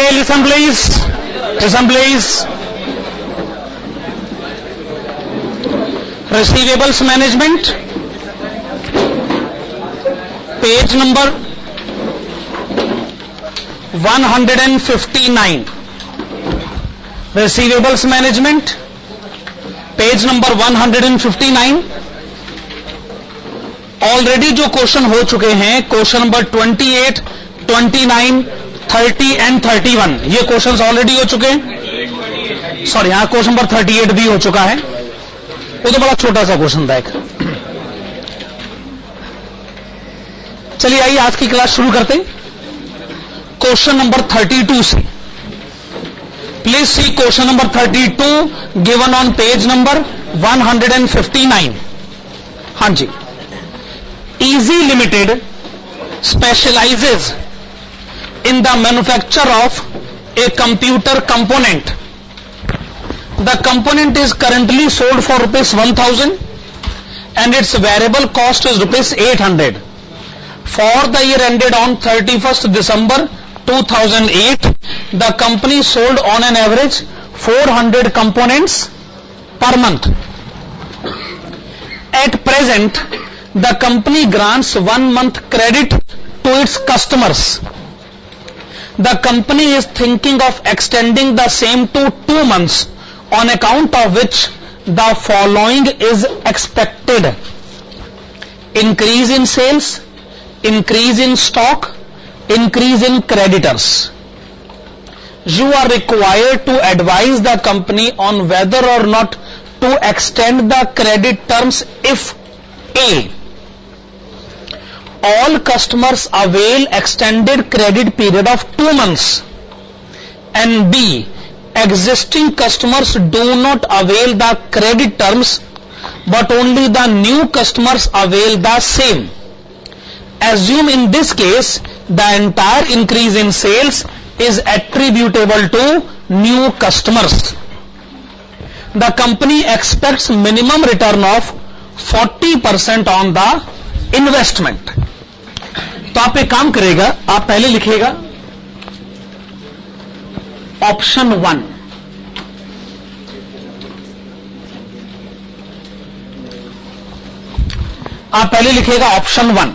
Okay, listen please. Listen please. Receivables management, page number 159. Receivables management, page number 159. Already जो question हो चुके हैं, question number 28, 29, 30 and 31, ये questions already हो चुके हैं. सॉरी, यहां क्वेश्चन नंबर 38 भी हो चुका है. वो तो बड़ा छोटा सा क्वेश्चन था एक. चलिए आइए आज की क्लास शुरू करते हैं क्वेश्चन नंबर 32 से. Please see question number 32 given on page number 159. हाँ जी. Easy Limited specialises in the manufacture of a computer component. The component is currently sold for ₹1,000 and its variable cost is ₹800. For the year ended on 31st December 2008, the company sold on an average 400 components per month. At present, the company grants 1 month credit to its customers. The company is thinking of extending the same to 2 months. On account of which the following is expected: increase in sales, increase in stock, increase in creditors. You are required to advise the company on whether or not to extend the credit terms if A. all customers avail extended credit period of 2 months and B. existing customers do not avail the credit terms but only the new customers avail the same. Assume in this case the entire increase in sales is attributable to new customers. The company expects minimum return of 40% on the investment. तो आप एक काम करेगा, आप पहले लिखिएगा option 1. आप पहले लिखिएगा ऑप्शन 1.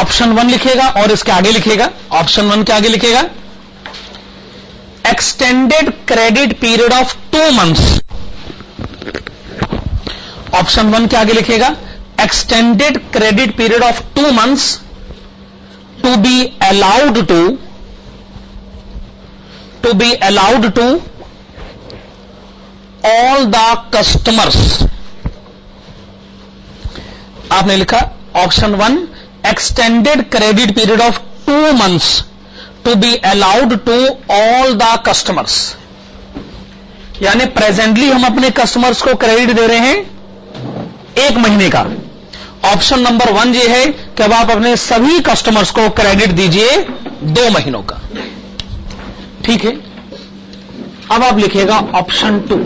ऑप्शन 1 लिखिएगा और इसके आगे लिखिएगा, ऑप्शन 1 के आगे लिखिएगा extended credit period of 2 months. Option 1 के आगे लिखिएगा extended credit period of 2 months to be allowed to all the customers. आपने लिखा option 1 extended credit period of 2 months to be allowed to all the customers. यानी presently हम अपने customers को credit दे रहे हैं 1 महीने का. ऑप्शन नंबर 1 ये है कि अब आप अपने सभी कस्टमर्स को क्रेडिट दीजिए 2 महीनों का. ठीक है. अब आप लिखिएगा ऑप्शन 2.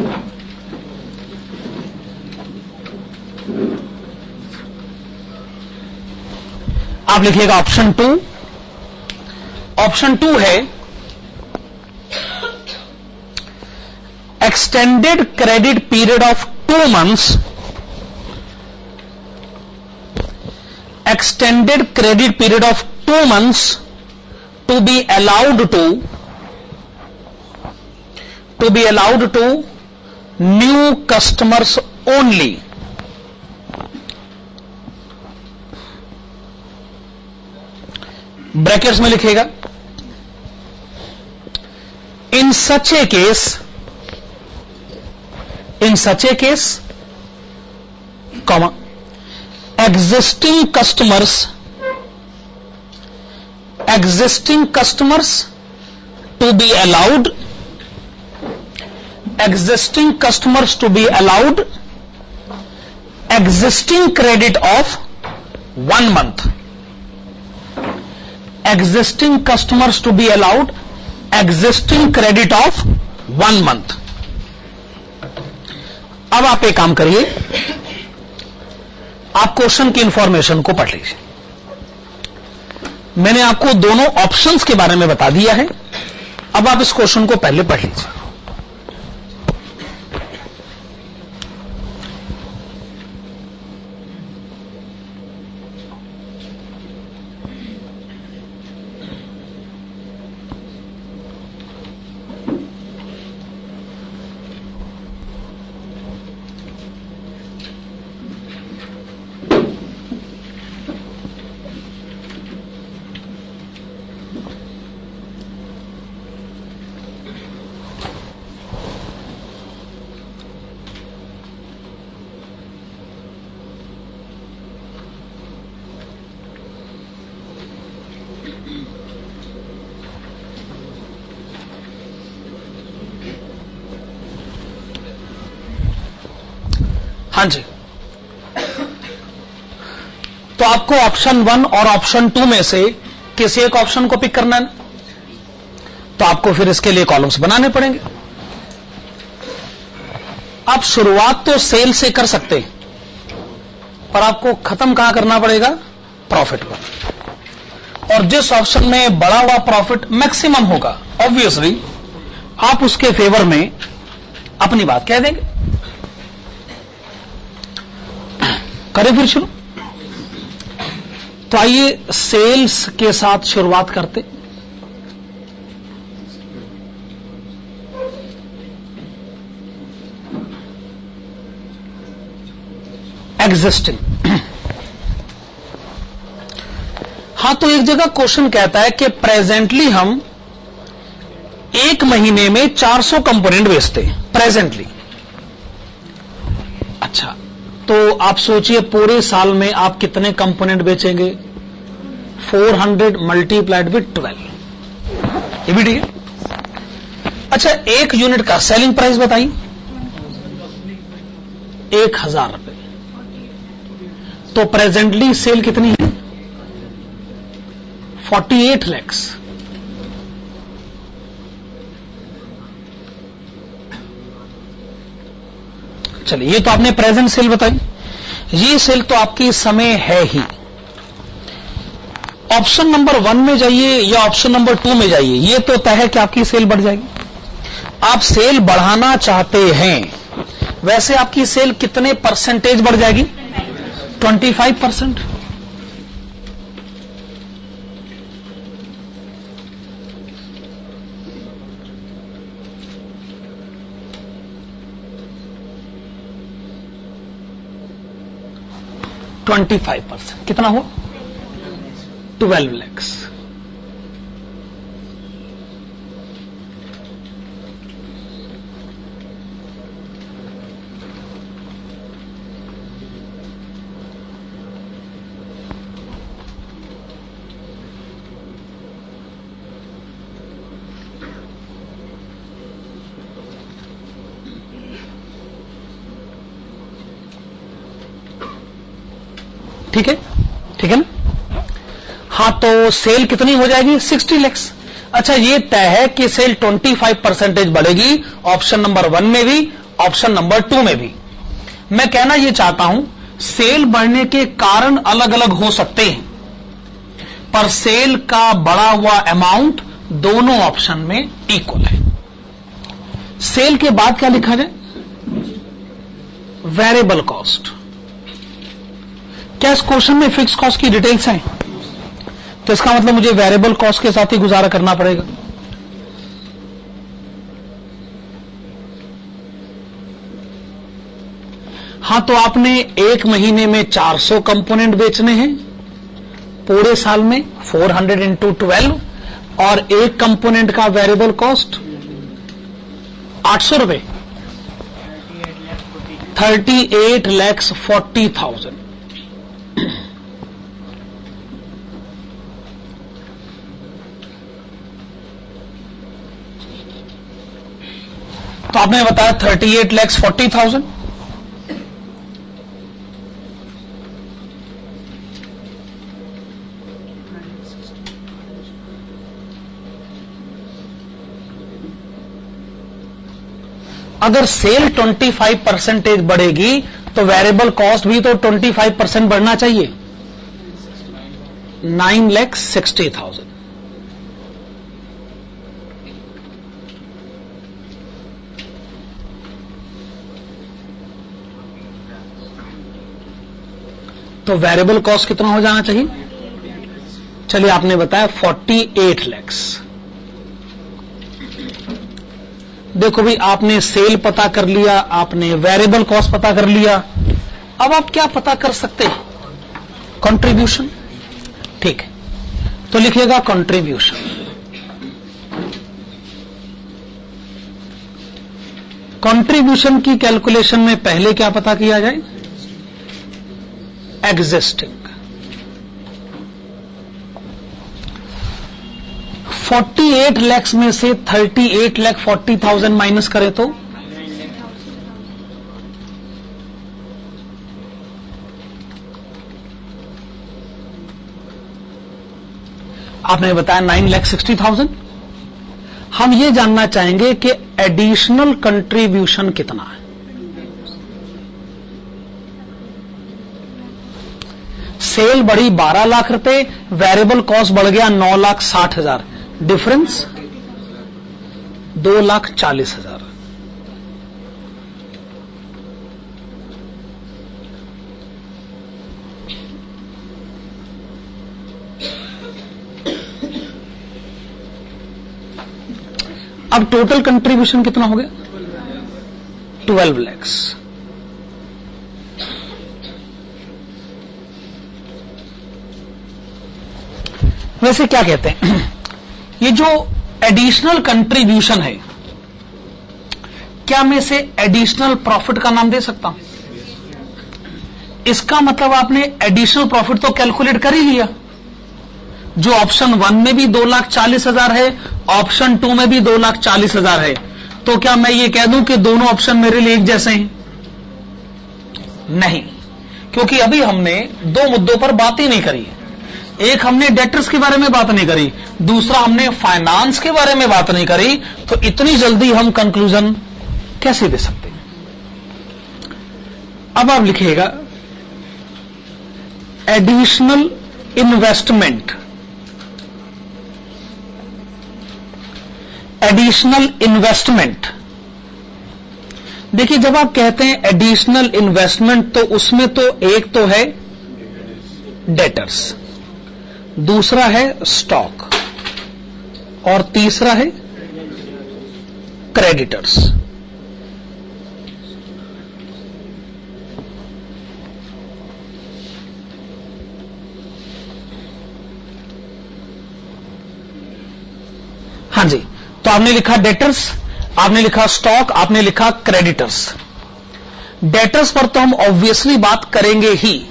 आप लिखिएगा ऑप्शन 2. ऑप्शन 2 है extended credit period of 2 months. Extended credit period of 2 months to be allowed to new customers only. Brackets में लिखेगा in such a case comma existing customers to be allowed existing credit of 1 month. Existing customers to be allowed existing credit of 1 month. अब आप एक काम करिए, आप question की information को पढ़ लीजिए. मैंने आपको दोनों ऑप्शंस के बारे में बता दिया है। अब आप इस क्वेश्चन को पहले पढ़ लीजिए। हाँ जी, तो आपको ऑप्शन 1 और ऑप्शन 2 में से किसी एक ऑप्शन को पिक करना है, तो आपको फिर इसके लिए कॉलम्स बनाने पड़ेंगे। आप शुरुआत तो सेल से कर सकते हैं, पर आपको खत्म कहां करना पड़ेगा? प्रॉफिट पर। और जिस ऑप्शन में बड़ा हुआ प्रॉफिट मैक्सिमम होगा, ऑब्वियसली आप उसके फेवर में अपनी बात कह देंगे। करें फिर शुरू। तो आइए सेल्स के साथ शुरुआत करते। एग्जिस्टिंग। हां, तो एक जगह क्वेश्चन कहता है कि प्रेजेंटली हम एक महीने में 400 कंपोनेंट बेचते हैं प्रेजेंटली। अच्छा, तो आप सोचिए पूरे साल में आप कितने कंपोनेंट बेचेंगे? 400 मल्टीप्लाइड विद 12, ये भी ठीक है। अच्छा, एक यूनिट का सेलिंग प्राइस बताइए। 1000 रुपए। तो प्रेजेंटली सेल कितनी है? 48 लाख। चलिए, ये तो आपने प्रेजेंट सेल बताई। ये सेल तो आपकी इस समय है ही। ऑप्शन नंबर 1 में जाइए या ऑप्शन नंबर 2 में जाइए, ये तो तय है कि आपकी सेल बढ़ जाएगी। आप सेल बढ़ाना चाहते हैं, वैसे आपकी सेल कितने परसेंटेज बढ़ जाएगी? 25%। कितना हुआ? 12 लाख। ठीक है, ठीक है ना? हाँ, तो सेल कितनी हो जाएगी? 60 लाख। अच्छा, ये तय है कि सेल 25% बढ़ेगी, ऑप्शन नंबर 1 में भी, ऑप्शन नंबर 2 में भी। मैं कहना यह चाहता हूं, सेल बढ़ने के कारण अलग अलग हो सकते हैं, पर सेल का बढ़ा हुआ अमाउंट दोनों ऑप्शन में इक्वल है। सेल के बाद क्या लिखा जाए? Variable cost. क्या इस क्वेश्चन में फिक्स कॉस्ट की डिटेल्स हैं? तो इसका मतलब मुझे वेरिएबल कॉस्ट के साथ ही गुजारा करना पड़ेगा। हां, तो आपने एक महीने में 400 कंपोनेंट बेचने हैं, पूरे साल में 400 इंटू 12, और एक कंपोनेंट का वेरिएबल कॉस्ट 800 रुपए, 38,40,000। तो आपने बताया 38,40,000। अगर सेल 25% बढ़ेगी तो वेरिएबल कॉस्ट भी तो 25% बढ़ना चाहिए। 9,60,000। तो वेरिएबल कॉस्ट कितना हो जाना चाहिए? चलिए, आपने बताया 48 लाख। देखो भाई, आपने सेल पता कर लिया, आपने वेरिएबल कॉस्ट पता कर लिया, अब आप क्या पता कर सकते हैं? कंट्रीब्यूशन। ठीक है, तो लिखिएगा कंट्रीब्यूशन। कंट्रीब्यूशन की कैलकुलेशन में पहले क्या पता किया जाए? एग्जिस्टिंग। 48 लाख में से 38,40,000 माइनस करें तो आपने बताया 9,60,000। हम ये जानना चाहेंगे कि एडिशनल कंट्रीब्यूशन कितना है। सेल बढ़ी 12 लाख रुपए, वेरिएबल कॉस्ट बढ़ गया 9,60,000, डिफरेंस 2,40,000। अब टोटल कंट्रीब्यूशन कितना हो गया? 12 लाख। वैसे क्या कहते हैं, ये जो एडिशनल कंट्रीब्यूशन है, क्या मैं इसे एडिशनल प्रॉफिट का नाम दे सकता हूं? इसका मतलब आपने एडिशनल प्रॉफिट तो कैलकुलेट कर ही लिया, जो ऑप्शन 1 में भी 2,40,000 है, ऑप्शन 2 में भी 2,40,000 है। तो क्या मैं ये कह दूं कि दोनों ऑप्शन मेरे लिए एक जैसे हैं? नहीं, क्योंकि अभी हमने दो मुद्दों पर बात ही नहीं करी। एक, हमने डेटर्स के बारे में बात नहीं करी, दूसरा हमने फाइनेंस के बारे में बात नहीं करी। तो इतनी जल्दी हम कंक्लूजन कैसे दे सकते हैं? अब आप लिखिएगा एडिशनल इन्वेस्टमेंट। एडिशनल इन्वेस्टमेंट, देखिए जब आप कहते हैं एडिशनल इन्वेस्टमेंट, तो उसमें तो एक तो है डेटर्स, दूसरा है स्टॉक, और तीसरा है क्रेडिटर्स। हाँ जी, तो आपने लिखा डेटर्स, आपने लिखा स्टॉक, आपने लिखा क्रेडिटर्स। डेटर्स पर तो हम ऑब्वियसली बात करेंगे ही।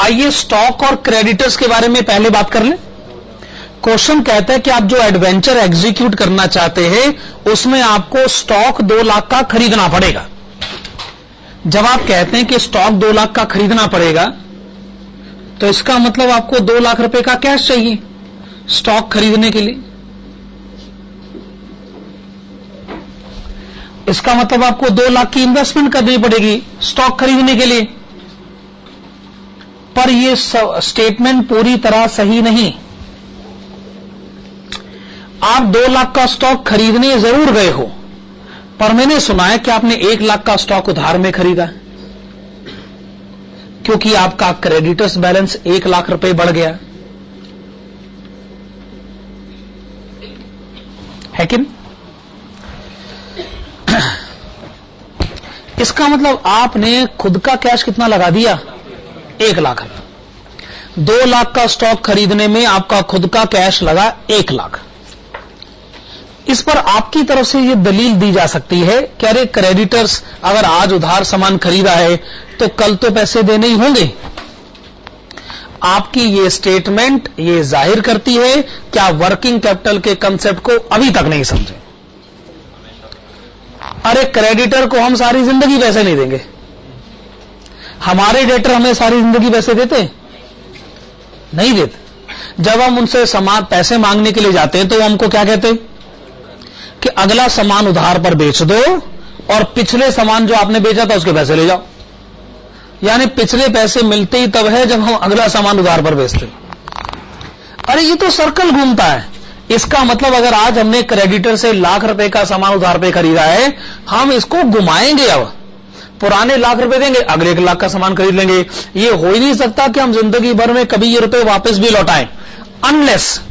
आइए स्टॉक और क्रेडिटर्स के बारे में पहले बात कर लें। क्वेश्चन कहता है कि आप जो एडवेंचर एग्जीक्यूट करना चाहते हैं उसमें आपको स्टॉक 2 लाख का खरीदना पड़ेगा। जब आप कहते हैं कि स्टॉक 2 लाख का खरीदना पड़ेगा, तो इसका मतलब आपको 2 लाख रुपए का कैश चाहिए स्टॉक खरीदने के लिए। इसका मतलब आपको 2 लाख की इन्वेस्टमेंट करनी पड़ेगी स्टॉक खरीदने के लिए। पर यह स्टेटमेंट पूरी तरह सही नहीं। आप 2 लाख का स्टॉक खरीदने जरूर गए हो, पर मैंने सुना है कि आपने 1 लाख का स्टॉक उधार में खरीदा, क्योंकि आपका क्रेडिटर्स बैलेंस 1 लाख रुपए बढ़ गया है कि नहीं? इसका मतलब आपने खुद का कैश कितना लगा दिया? 1 लाख रुपए। 2 लाख का स्टॉक खरीदने में आपका खुद का कैश लगा 1 लाख। इस पर आपकी तरफ से यह दलील दी जा सकती है कि अरे क्रेडिटर्स अगर आज उधार सामान खरीदा है तो कल तो पैसे देने ही होंगे। आपकी ये स्टेटमेंट ये जाहिर करती है कि आप वर्किंग कैपिटल के कंसेप्ट को अभी तक नहीं समझे। अरे क्रेडिटर को हम सारी जिंदगी पैसे नहीं देंगे, हमारे डेटर हमें सारी जिंदगी पैसे देते नहीं देते। जब हम उनसे सामान पैसे मांगने के लिए जाते हैं तो वो हमको क्या कहते हैं कि अगला सामान उधार पर बेच दो और पिछले सामान जो आपने बेचा था उसके पैसे ले जाओ। यानी पिछले पैसे मिलते ही तब है जब हम अगला सामान उधार पर बेचते हैं। अरे ये तो सर्कल घूमता है। इसका मतलब अगर आज हमने क्रेडिटर से ₹1,00,000 का सामान उधार पे खरीदा है, हम इसको घुमाएंगे। अब पुराने ₹1,00,000 देंगे, अगले 1,00,000 का सामान खरीद लेंगे। ये हो ही नहीं सकता कि हम जिंदगी भर में कभी ये रुपए वापस भी लौटाएं, अनलेस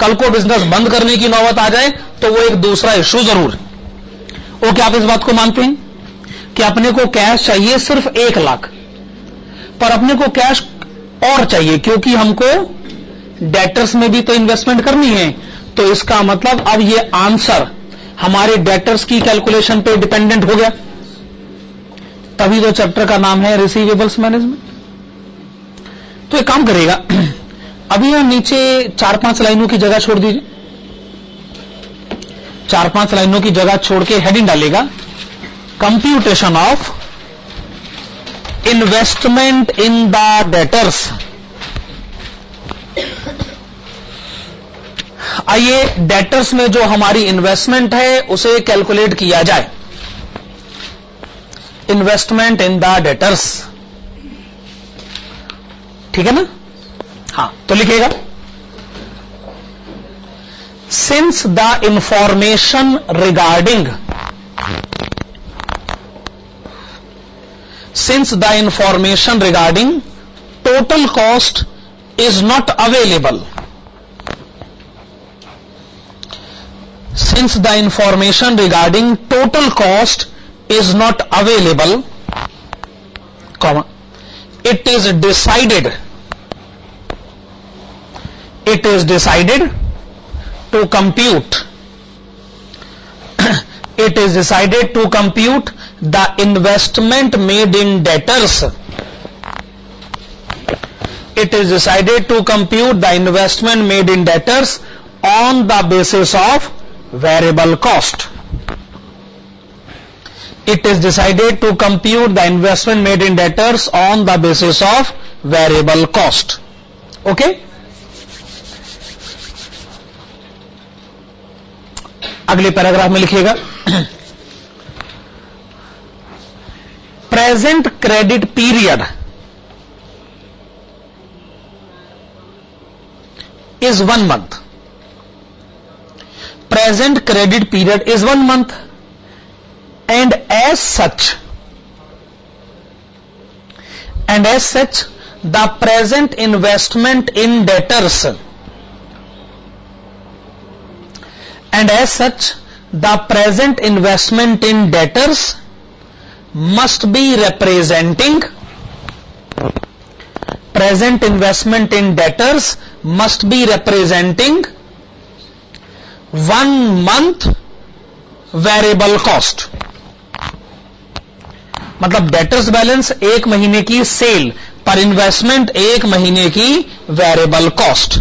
कल को बिजनेस बंद करने की नौबत आ जाए तो वो एक दूसरा इश्यू जरूर। ओके, आप इस बात को मानते हैं कि अपने को कैश चाहिए सिर्फ 1,00,000, पर अपने को कैश और चाहिए क्योंकि हमको डेटर्स में भी तो इन्वेस्टमेंट करनी है। तो इसका मतलब अब ये आंसर हमारे डेटर्स की कैलकुलेशन पे डिपेंडेंट हो गया। तभी तो चैप्टर का नाम है रिसीवेबल्स मैनेजमेंट। तो एक काम करेगा, अभी यहां नीचे 4-5 लाइनों की जगह छोड़ दीजिए। 4-5 लाइनों की जगह छोड़ के हेडिंग डालेगा computation of investment in the debtors. आइए डेटर्स में जो हमारी इन्वेस्टमेंट है उसे कैलकुलेट किया जाए। इन्वेस्टमेंट इन द डेटर्स, ठीक है ना? हां, तो लिखेगा since the information regarding total cost is not available. Since the information regarding total cost is not available, comma, it is decided to compute the investment made in debtors. It is decided to compute the investment made in debtors on the basis of variable cost. It is decided to compute the investment made in debtors on the basis of variable cost. Okay? अगले paragraph में लिखिएगा present credit period is 1 month. Present credit period is 1 month, and as such the present investment in debtors must be representing 1 month variable cost. मतलब debtors balance 1 महीने की cell पर investment 1 महीने की variable cost.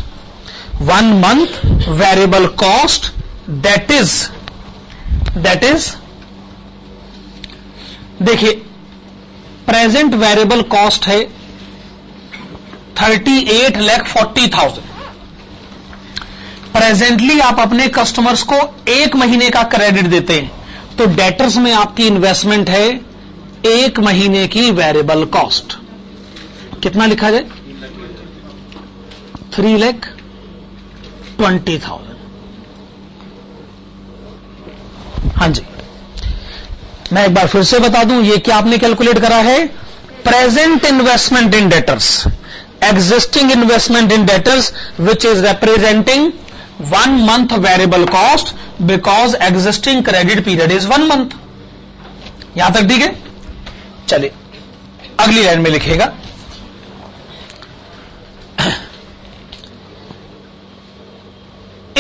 1 month variable cost that is देखिए present variable cost है 38,40,000। Presently आप अपने कस्टमर्स को 1 महीने का क्रेडिट देते हैं, तो डेटर्स में आपकी इन्वेस्टमेंट है 1 महीने की वेरिएबल कॉस्ट। कितना लिखा जाए? 3,20,000। हां जी, मैं एक बार फिर से बता दूं, ये क्या आपने कैलकुलेट करा है? Present investment in debtors, existing investment in debtors which is representing 1 month variable cost because existing credit period is 1 month। यहां तक ठीक है? चलिए अगली लाइन में लिखेगा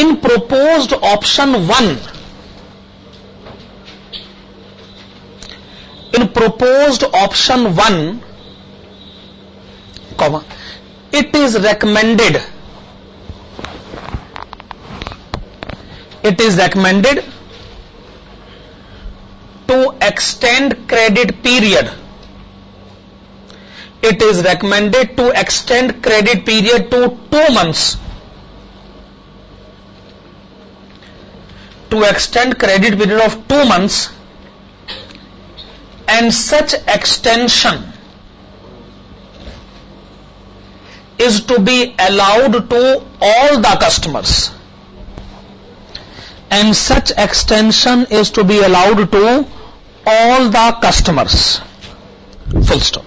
in proposed option 1 comma it is recommended to extend credit period to 2 months, to extend credit period of 2 months, and such extension is to be allowed to all the customers, and such extension is to be allowed to all the customers. Full stop.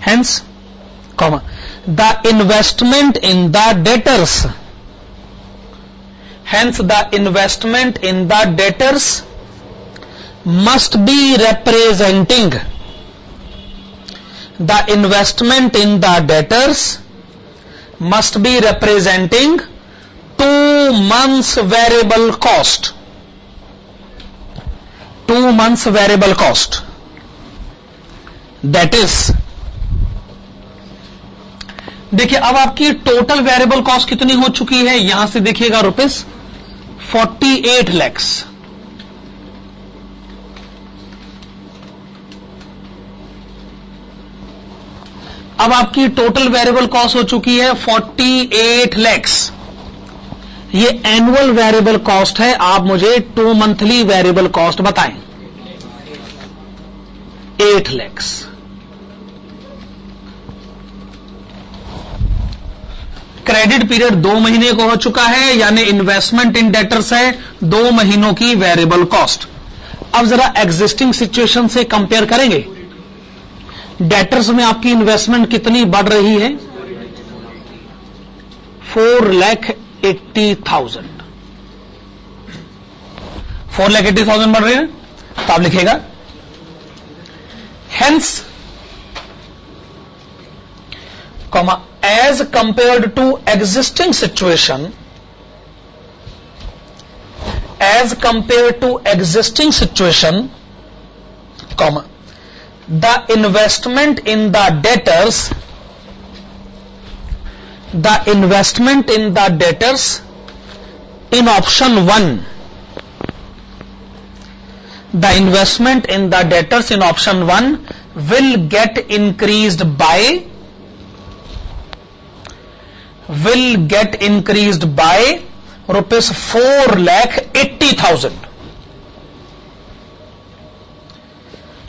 Hence, comma, the investment in the debtors, hence the investment in the debtors must be representing, the investment in the debtors must be representing 2 months variable cost, 2 months variable cost. That is, देखिए अब आपकी total variable cost कितनी हो चुकी है, यहां से देखिएगा ₹48 लाख। अब आपकी टोटल वेरिएबल कॉस्ट हो चुकी है 48 लाख। ये एनुअल वेरिएबल कॉस्ट है, आप मुझे 2 मंथली वेरिएबल कॉस्ट बताएं। 8 लाख। क्रेडिट पीरियड 2 महीने को हो चुका है, यानी इन्वेस्टमेंट इन डेटर्स है 2 महीनों की वेरिएबल कॉस्ट। अब जरा एग्जिस्टिंग सिचुएशन से कंपेयर करेंगे। डेटर्स में आपकी इन्वेस्टमेंट कितनी बढ़ रही है? 4,80,000। 4,80,000 बढ़ रही है, तो आप लिखेगा hence comma as compared to existing situation, as compared to existing situation, comma the investment in the debtors, the investment in the debtors in option 1, the investment in the debtors in option 1 will get increased by rupees 4,80,000.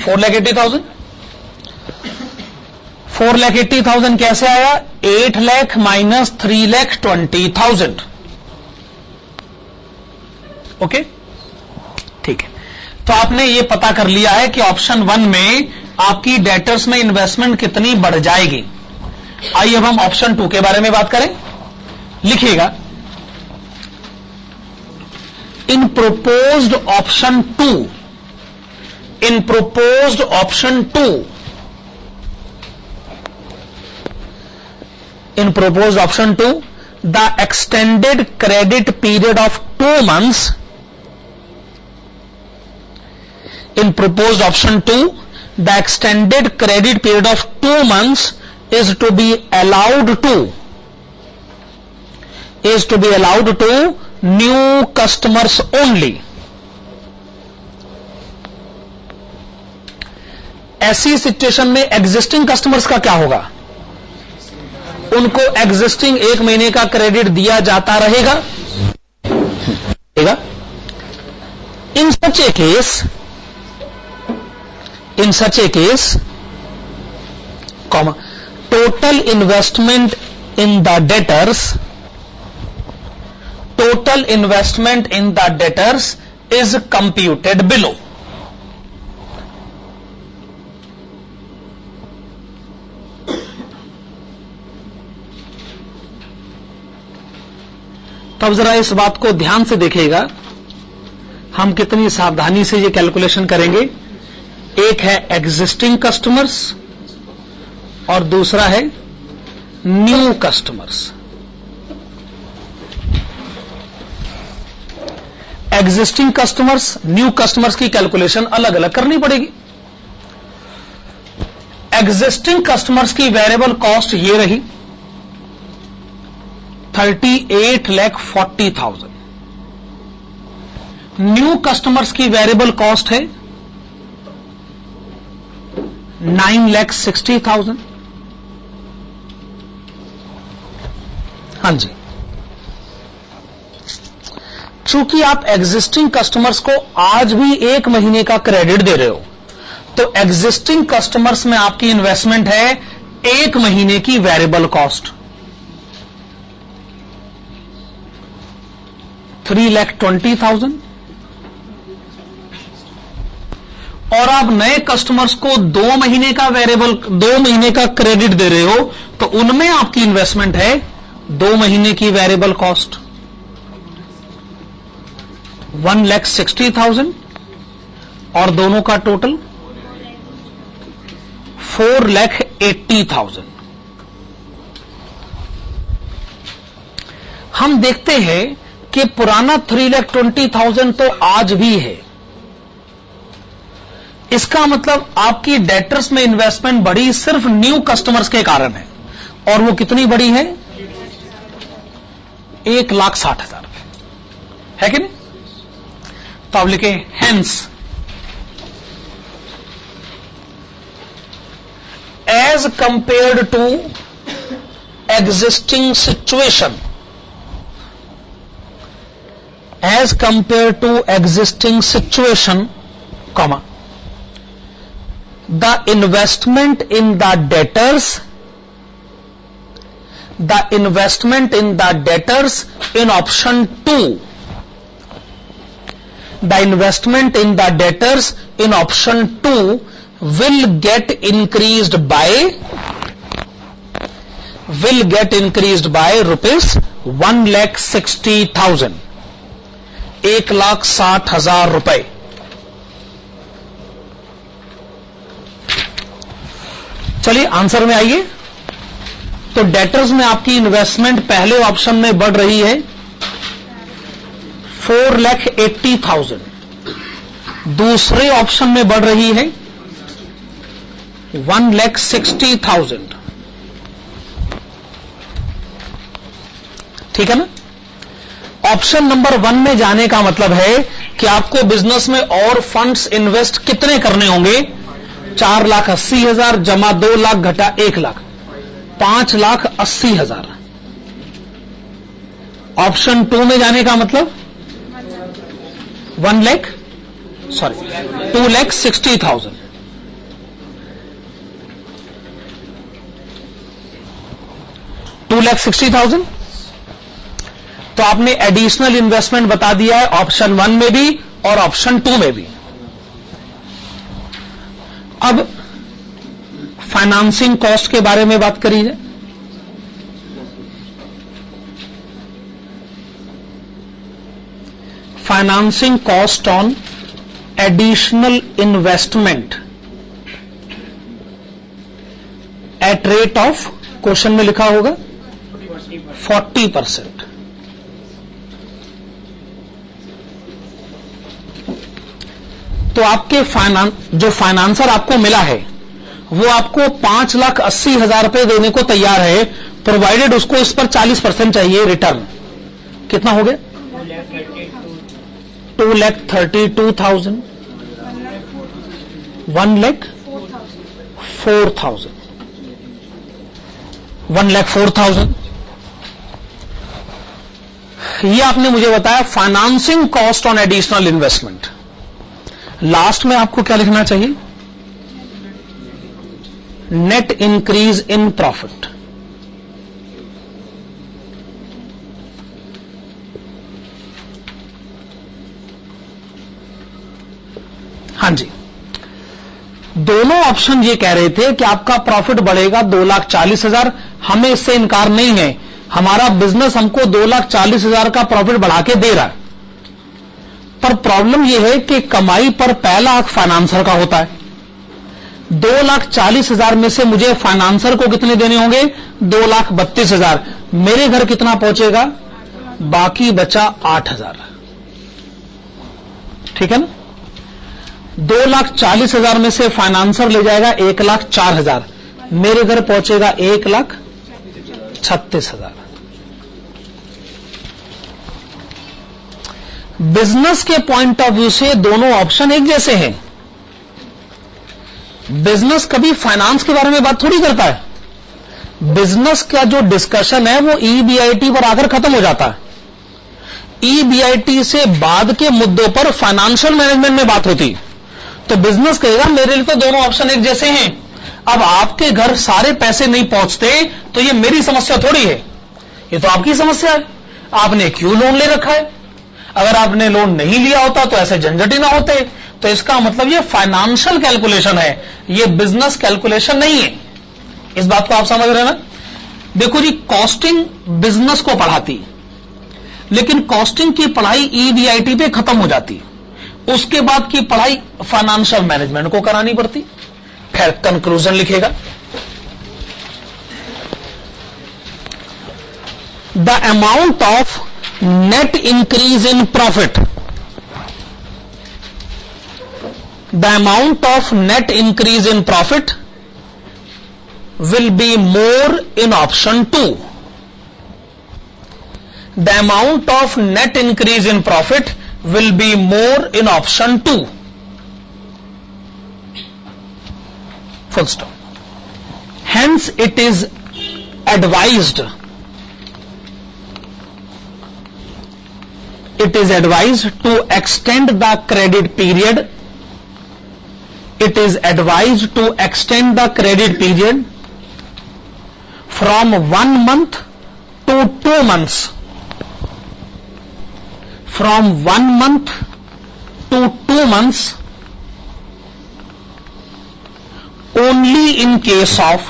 4,80,000 4,80,000 कैसे आया? 8 lakh minus 3,20,000। Okay, ठीक है। तो आपने ये पता कर लिया है कि ऑप्शन 1 में आपकी डेटर्स में इन्वेस्टमेंट कितनी बढ़ जाएगी। आइए अब हम ऑप्शन 2 के बारे में बात करें। लिखिएगा, in proposed option 2, in proposed option 2, in proposed option 2 the extended credit period of 2 months, in proposed option 2 the extended credit period of 2 months is to be allowed to new customers only. ऐसी situation में existing customers का क्या होगा? उनको existing 1 महीने का credit दिया जाता रहेगा। In such a case, comma, total investment in the debtors is computed below. तो अब जरा इस बात को ध्यान से देखिएगा, हम कितनी सावधानी से ये कैलकुलेशन करेंगे। एक है एग्जिस्टिंग कस्टमर्स और दूसरा है new customers. Existing customers, new customers की कैलकुलेशन अलग अलग करनी पड़ेगी। एग्जिस्टिंग कस्टमर्स की वेरिएबल कॉस्ट ये रही 38,40,000। न्यू कस्टमर्स की वेरिएबल कॉस्ट है 9,60,000। हाँ जी, चूंकि आप एग्जिस्टिंग कस्टमर्स को आज भी 1 महीने का क्रेडिट दे रहे हो, तो एग्जिस्टिंग कस्टमर्स में आपकी इन्वेस्टमेंट है 1 महीने की वेरिएबल कॉस्ट 3,20,000, और आप नए कस्टमर्स को 2 महीने का 2 महीने का क्रेडिट दे रहे हो, तो उनमें आपकी इन्वेस्टमेंट है 2 महीने की वेरिएबल कॉस्ट 1,60,000, और दोनों का टोटल 4,80,000। हम देखते हैं कि पुराना 3,20,000 तो आज भी है। इसका मतलब आपकी डेटर्स में इन्वेस्टमेंट बढ़ी सिर्फ न्यू कस्टमर्स के कारण है, और वो कितनी बढ़ी है? 1,60,000 है कि नहीं? तो आप लिखे hence as compared to existing situation, as compared to existing situation, comma, the investment in the debtors in option 2, the investment in the debtors in option 2 will get increased by rupees 1,60,000, 1,60,000 रुपए। चलिए answer में आइए। तो debtors में आपकी investment पहले option में बढ़ रही है 4,80,000, दूसरे ऑप्शन में बढ़ रही है 1,60,000। ठीक है ना? ऑप्शन नंबर 1 में जाने का मतलब है कि आपको बिजनेस में और फंड्स इन्वेस्ट कितने करने होंगे? 4,80,000 जमा 2 लाख घटा 1 लाख, 5,80,000। ऑप्शन 2 में जाने का मतलब 2,60,000। $2,60,000। तो आपने एडिशनल इन्वेस्टमेंट बता दिया है ऑप्शन 1 में भी और ऑप्शन 2 में भी। अब फाइनेंसिंग कॉस्ट के बारे में बात करी है। Financing cost on additional investment at rate of, question में लिखा होगा 40%। तो आपके जो फाइनेंसर आपको मिला है वो आपको 5,80,000 रुपए देने को तैयार है, प्रोवाइडेड उसको इस पर 40% चाहिए रिटर्न। कितना हो गया? 2,32,000, 1,04,000, 1,04,000। ये आपने मुझे बताया financing cost on additional investment. Last में आपको क्या लिखना चाहिए? Net increase in profit. हां जी, दोनों ऑप्शन ये कह रहे थे कि आपका प्रॉफिट बढ़ेगा 2,40,000। हमें इससे इनकार नहीं है, हमारा बिजनेस हमको 2,40,000 का प्रॉफिट बढ़ा के दे रहा है। पर प्रॉब्लम यह है कि कमाई पर पहला हक फाइनेंसर का होता है। 2,40,000 में से मुझे फाइनेंसर को कितने देने होंगे? 2,32,000। मेरे घर कितना पहुंचेगा? बाकी बचा 8,000। ठीक है ना? 2,40,000 में से फाइनेंसर ले जाएगा 1,04,000, मेरे घर पहुंचेगा 1,36,000। बिजनेस के पॉइंट ऑफ व्यू से दोनों ऑप्शन एक जैसे हैं। बिजनेस कभी फाइनेंस के बारे में बात थोड़ी करता है। बिजनेस का जो डिस्कशन है वो ईबीआईटी पर आकर खत्म हो जाता है। EBIT से बाद के मुद्दों पर फाइनेंशियल मैनेजमेंट में बात होती, तो बिजनेस कहेगा मेरे लिए तो दोनों ऑप्शन एक जैसे हैं। अब आपके घर सारे पैसे नहीं पहुंचते तो ये मेरी समस्या थोड़ी है, ये तो आपकी समस्या है। आपने क्यों लोन ले रखा है? अगर आपने लोन नहीं लिया होता तो ऐसे झंझट ही ना होते। तो इसका मतलब ये फाइनेंशियल कैलकुलेशन है, ये बिजनेस कैलकुलेशन नहीं है। इस बात को आप समझ रहे हैं ना? देखो जी, कॉस्टिंग बिजनेस को पढ़ाती, लेकिन कॉस्टिंग की पढ़ाई EBIT पे खत्म हो जाती, उसके बाद की पढ़ाई फाइनेंशियल मैनेजमेंट को करानी पड़ती। फिर कंक्लूजन लिखेगा, the amount of net increase in profit, the amount of net increase in profit will be more in option 2. The amount of net increase in profit will be more in option 2. Full stop. Hence it is advised, to extend the credit period. It is advised to extend the credit period from 1 month to 2 months. From 1 month to 2 months only in case of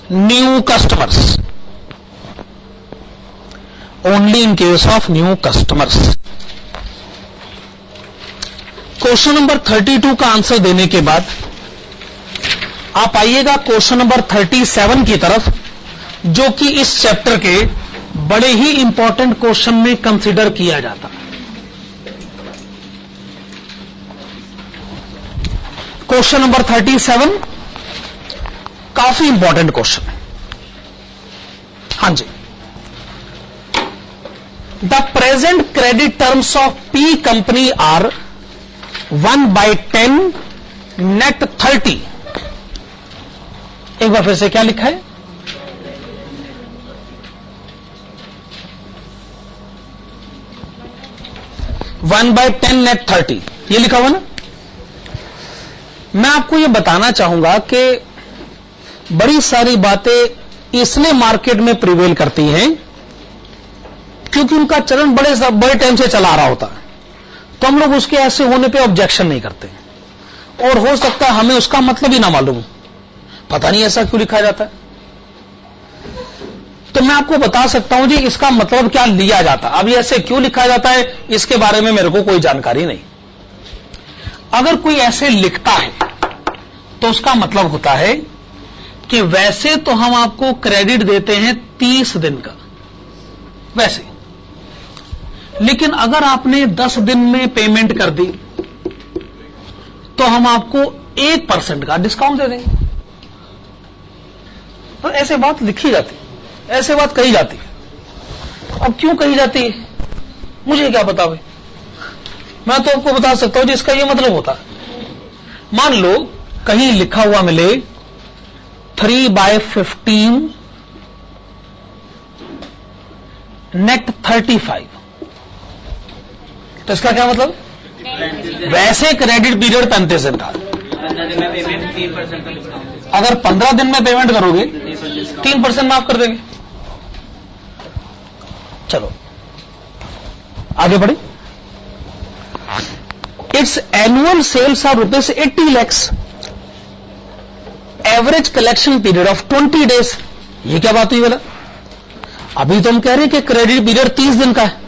new customers. Only in case of new customers. Question number 32 का answer देने के बाद आप आइएगा question number 37 की तरफ, जो कि इस चैप्टर के बड़े ही इंपॉर्टेंट क्वेश्चन में कंसीडर किया जाता है। क्वेश्चन नंबर 37 काफी इंपॉर्टेंट क्वेश्चन है। हां जी, the present credit terms of P company are 1/10 net 30। एक बार फिर से क्या लिखा है? वन बाय 10 नेट 30, ये लिखा हुआ ना। मैं आपको ये बताना चाहूंगा कि बड़ी सारी बातें इसलिए मार्केट में प्रिवेल करती हैं क्योंकि उनका चलन बड़े टाइम से चला आ रहा होता है, तो हम लोग उसके ऐसे होने पे ऑब्जेक्शन नहीं करते, और हो सकता है हमें उसका मतलब ही ना मालूम, पता नहीं ऐसा क्यों लिखा जाता है। तो मैं आपको बता सकता हूं जी इसका मतलब क्या लिया जाता है। अब ये ऐसे क्यों लिखा जाता है इसके बारे में मेरे को कोई जानकारी नहीं। अगर कोई ऐसे लिखता है तो उसका मतलब होता है कि वैसे तो हम आपको क्रेडिट देते हैं 30 दिन का वैसे, लेकिन अगर आपने 10 दिन में पेमेंट कर दी तो हम आपको 1% का डिस्काउंट दे देंगे। तो ऐसे बात लिखी जाती, ऐसे बात कही जाती है। अब क्यों कही जाती है मुझे क्या पता भाई, मैं तो आपको बता सकता हूं जिसका ये मतलब होता है। मान लो कहीं लिखा हुआ मिले 3/15 नेट 35, तो इसका क्या मतलब? वैसे क्रेडिट पीरियड 35 दिन था, अगर 15 दिन में पेमेंट करोगे 3% माफ कर देंगे। चलो आगे बढ़े। Its annual sales are ₹80 lakhs, average collection period of 20 days। ये क्या बात हुई बोला? अभी तो हम कह रहे हैं कि क्रेडिट पीरियड 30 दिन का है।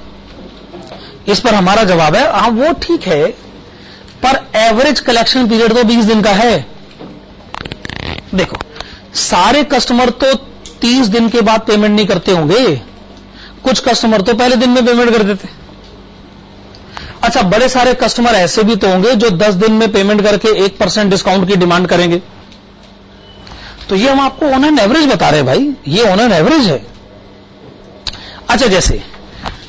इस पर हमारा जवाब है हाँ वो ठीक है, पर एवरेज कलेक्शन पीरियड तो 20 दिन का है। देखो सारे कस्टमर तो 30 दिन के बाद पेमेंट नहीं करते होंगे, कुछ कस्टमर तो पहले दिन में पेमेंट कर देते। अच्छा, बड़े सारे कस्टमर ऐसे भी तो होंगे जो 10 दिन में पेमेंट करके 1% डिस्काउंट की डिमांड करेंगे। तो ये हम आपको ऑन एन एवरेज बता रहे हैं भाई, ये ऑन एन एवरेज है। अच्छा, जैसे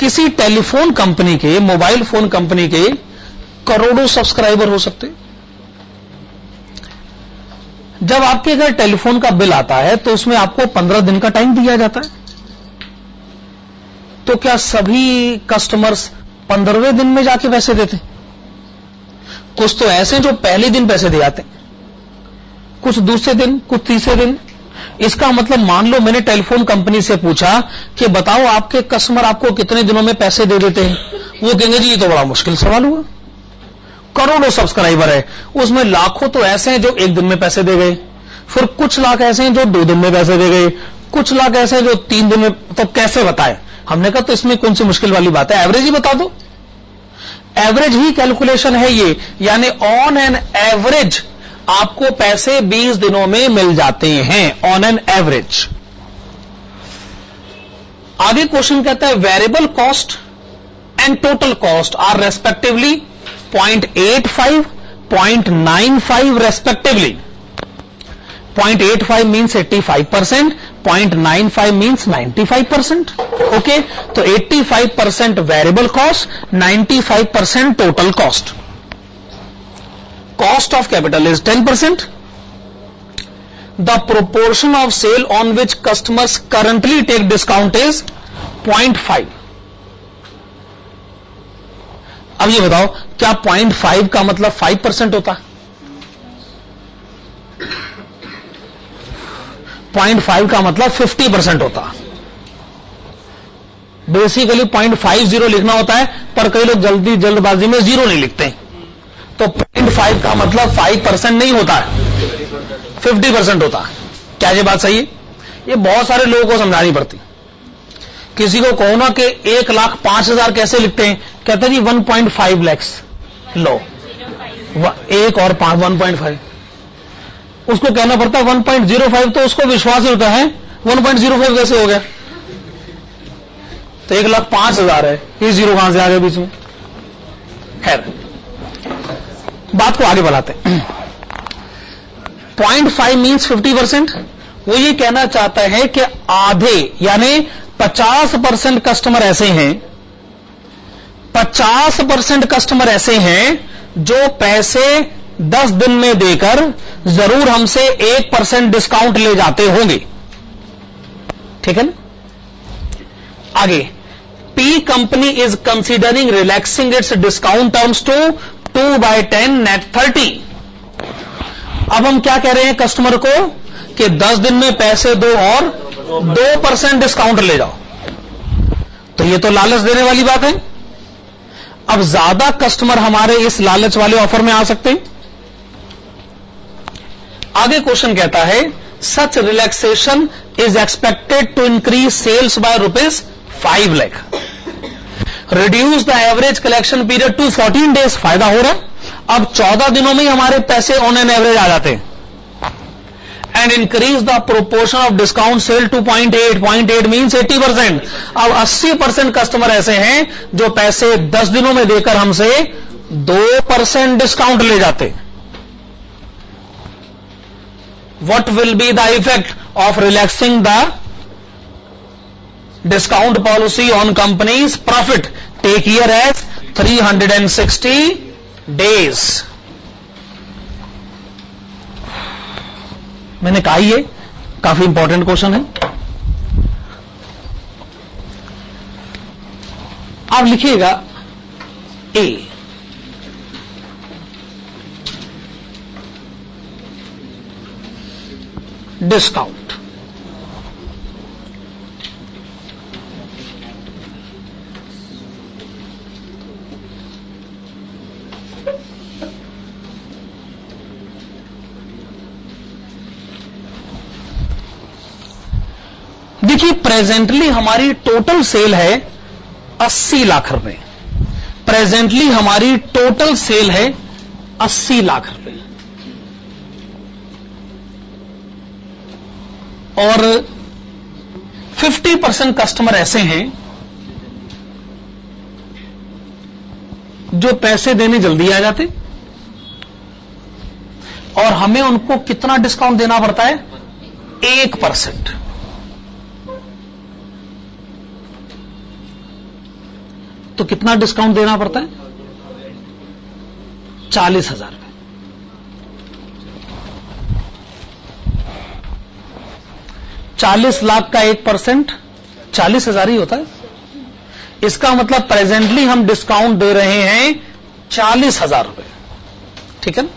किसी टेलीफोन कंपनी के, मोबाइल फोन कंपनी के करोड़ों सब्सक्राइबर हो सकते, जब आपके घर टेलीफोन का बिल आता है तो उसमें आपको 15 दिन का टाइम दिया जाता है। तो क्या सभी कस्टमर्स 15वें दिन में जाके पैसे देते? कुछ तो ऐसे हैं जो पहले दिन पैसे दे जाते, कुछ दूसरे दिन, कुछ तीसरे दिन। इसका मतलब मान लो मैंने टेलीफोन कंपनी से पूछा कि बताओ आपके कस्टमर आपको कितने दिनों में पैसे दे देते हैं, वो कहेंगे जी ये तो बड़ा मुश्किल सवाल हुआ, करोड़ों सब्सक्राइबर है, उसमें लाखों तो ऐसे हैं जो एक दिन में पैसे दे गए, फिर कुछ लाख ऐसे हैं जो 2 दिन में पैसे दे गए, कुछ लाख ऐसे हैं जो 3 दिन में, तो कैसे बताए? हमने कहा तो इसमें कौन सी मुश्किल वाली बात है, एवरेज ही बता दो। एवरेज ही कैलकुलेशन है ये, यानी ऑन एन एवरेज आपको पैसे 20 दिनों में मिल जाते हैं, ऑन एन एवरेज। आगे क्वेश्चन कहता है variable cost and total cost are respectively 0.85, 0.95 respectively. 0.85 means 85%, 0.95 means 95%। Okay, तो 85% variable cost, 95% total cost. Cost of capital is 10%. The proportion of sale on which customers currently take discount is 0.5. अब ये बताओ क्या 0.5 का मतलब 5% होता? 0.5 का मतलब 50% होता। बेसिकली 0.50 लिखना होता है, पर कई लोग जल्दबाजी में 0 नहीं लिखते, तो 0.5 का मतलब 5% नहीं होता है, 50% होता है। क्या ये बात सही है? ये बहुत सारे लोगों को समझानी पड़ती। किसी को कहो ना कि 1,05,000 कैसे लिखते हैं, कहते हैं जी 1.5 लाख लो, 1 और 5 1.5, उसको कहना पड़ता है 1.05, तो उसको विश्वास ही होता है 1.05 कैसे हो गया, तो 1,05,000 है, ये 0 कहां से आ गया बीच में। खैर बात को आगे बढ़ाते हैं। 0.5 मीन्स 50%। वो ये कहना चाहता है कि आधे यानी 50% कस्टमर ऐसे हैं, 50% कस्टमर ऐसे हैं जो पैसे 10 दिन में देकर जरूर हमसे 1% डिस्काउंट ले जाते होंगे। ठीक है ना? आगे, P company is considering relaxing its discount terms to 2/10 net 30। अब हम क्या कह रहे हैं कस्टमर को कि 10 दिन में पैसे दो और 2% डिस्काउंट ले जाओ, तो ये तो लालच देने वाली बात है। अब ज्यादा कस्टमर हमारे इस लालच वाले ऑफर में आ सकते हैं। आगे क्वेश्चन कहता है such relaxation is expected to increase sales by ₹5 lakh, reduce the average collection period to 14 days. फायदा हो रहा है, अब 14 दिनों में ही हमारे पैसे ऑन एन एवरेज आ जाते हैं। And increase the proportion of discount sale to 0.8 means 80%। अब 80% कस्टमर ऐसे हैं जो पैसे 10 दिनों में देकर हमसे 2% डिस्काउंट ले जाते। What will be the effect of relaxing the discount policy on company's profit? Take here as 360 days. मैंने कहा ये काफी इंपॉर्टेंट क्वेश्चन है। आप लिखिएगा ए, डिस्काउंट। देखिए प्रेजेंटली हमारी टोटल सेल है 80 लाख रुपए। प्रेजेंटली हमारी टोटल सेल है 80 लाख रुपए और 50% कस्टमर ऐसे हैं जो पैसे देने जल्दी आ जाते और हमें उनको कितना डिस्काउंट देना पड़ता है? 1%। तो कितना डिस्काउंट देना पड़ता है? 40,000 रुपए। 40 लाख का 1% 40,000 ही होता है। इसका मतलब प्रेजेंटली हम डिस्काउंट दे रहे हैं 40,000 रुपए, ठीक है ना।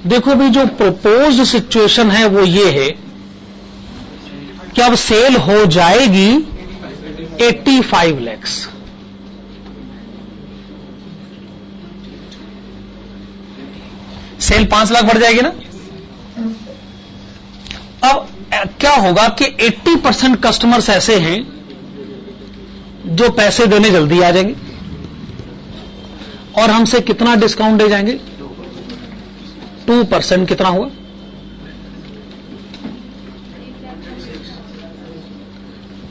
देखो भी जो प्रपोज्ड सिचुएशन है वो ये है कि अब सेल हो जाएगी 85 लाख। सेल 5 लाख बढ़ जाएगी ना। अब क्या होगा कि 80% कस्टमर्स ऐसे हैं जो पैसे देने जल्दी आ जाएंगे और हमसे कितना डिस्काउंट दे जाएंगे, 2%। कितना हुआ,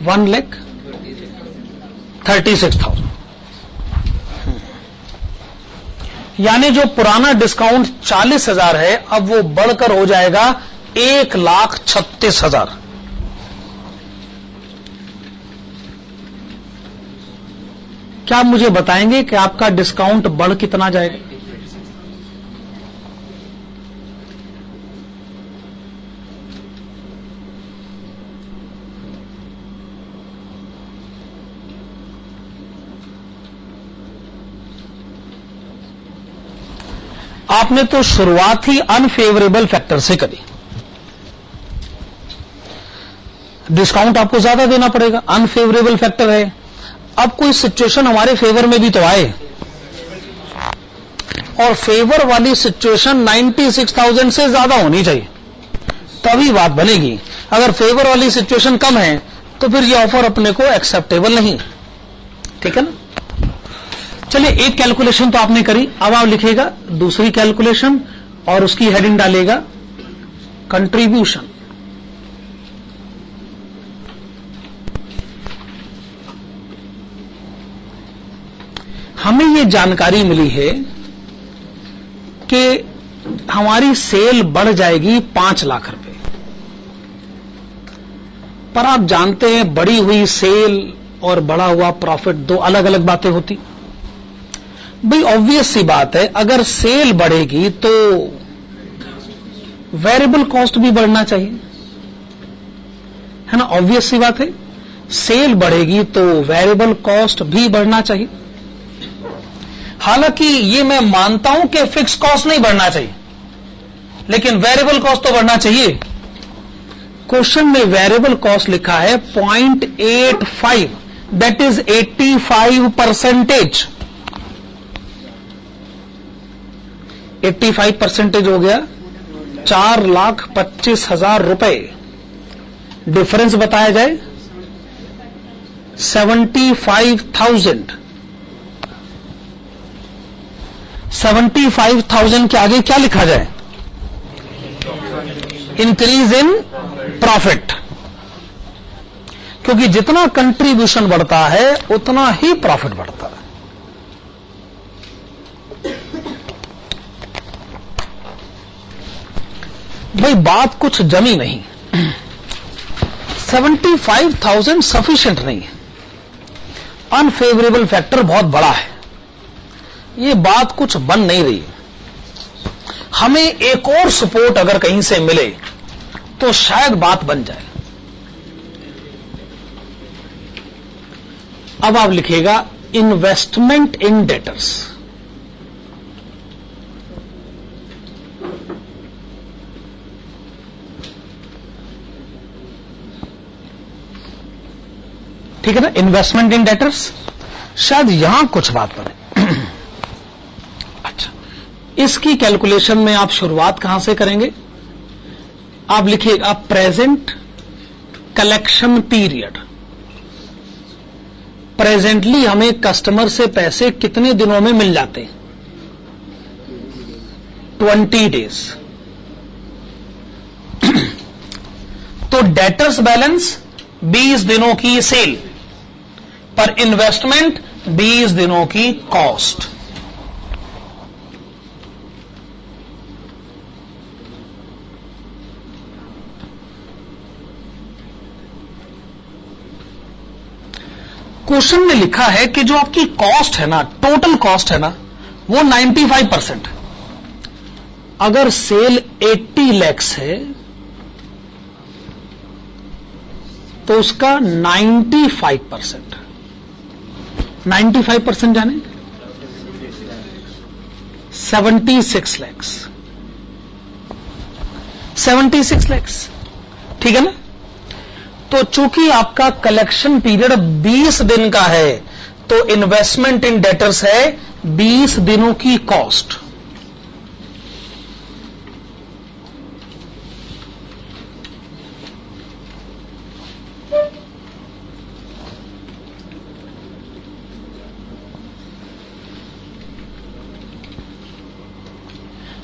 1,36,000। यानी जो पुराना डिस्काउंट 40,000 है अब वो बढ़कर हो जाएगा 1,36,000। क्या आप मुझे बताएंगे कि आपका डिस्काउंट बढ़ कितना जाएगा? आपने तो शुरुआत ही अनफेवरेबल फैक्टर से करी, डिस्काउंट आपको ज्यादा देना पड़ेगा, अनफेवरेबल फैक्टर है। अब कोई सिचुएशन हमारे फेवर में भी तो आए, और फेवर वाली सिचुएशन 96,000 से ज्यादा होनी चाहिए तभी बात बनेगी। अगर फेवर वाली सिचुएशन कम है तो फिर ये ऑफर अपने को एक्सेप्टेबल नहीं, ठीक है ना। चलिए, एक कैलकुलेशन तो आपने करी, अब आप लिखेगा दूसरी कैलकुलेशन और उसकी हेडिंग डालेगा कंट्रीब्यूशन। हमें यह जानकारी मिली है कि हमारी सेल बढ़ जाएगी 5 लाख रुपए, पर आप जानते हैं बढ़ी हुई सेल और बढ़ा हुआ प्रॉफिट दो अलग अलग बातें होती। भाई ऑब्वियस सी बात है, अगर सेल बढ़ेगी तो वेरिएबल कॉस्ट भी बढ़ना चाहिए, है ना। ऑब्वियस सी बात है, सेल बढ़ेगी तो वेरिएबल कॉस्ट भी बढ़ना चाहिए। हालांकि ये मैं मानता हूं कि फिक्स कॉस्ट नहीं बढ़ना चाहिए, लेकिन वेरिएबल कॉस्ट तो बढ़ना चाहिए। क्वेश्चन में वेरिएबल कॉस्ट लिखा है 0.85, दैट इज 85%। 85% हो गया 4,25,000 रुपए। डिफरेंस बताया जाए 75,000। 75,000 के आगे क्या लिखा जाए, इंक्रीज इन प्रॉफिट, क्योंकि जितना कंट्रीब्यूशन बढ़ता है उतना ही प्रॉफिट बढ़ता है। भाई बात कुछ जमी नहीं, 75,000 सफिशिएंट नहीं है, अनफेवरेबल फैक्टर बहुत बड़ा है, ये बात कुछ बन नहीं रही। हमें एक और सपोर्ट अगर कहीं से मिले तो शायद बात बन जाए। अब आप लिखेगा इन्वेस्टमेंट इन डेटर्स। ठीक है ना, इन्वेस्टमेंट इन डेटर्स, शायद यहां कुछ बात बने। अच्छा, इसकी कैलकुलेशन में आप शुरुआत कहां से करेंगे, आप लिखिएगा प्रेजेंट कलेक्शन पीरियड। प्रेजेंटली हमें कस्टमर से पैसे कितने दिनों में मिल जाते हैं, 20 डेज। तो डेटर्स बैलेंस 20 दिनों की सेल पर इन्वेस्टमेंट 20 दिनों की कॉस्ट। क्वेश्चन में लिखा है कि जो आपकी कॉस्ट है ना, टोटल कॉस्ट है ना, वो 95%। अगर सेल 80 lakhs है तो उसका 95% जाने 76 lakhs 76 lakhs, ठीक है ना। तो चूंकि आपका कलेक्शन पीरियड 20 दिन का है तो इन्वेस्टमेंट इन डेटर्स है 20 दिनों की कॉस्ट।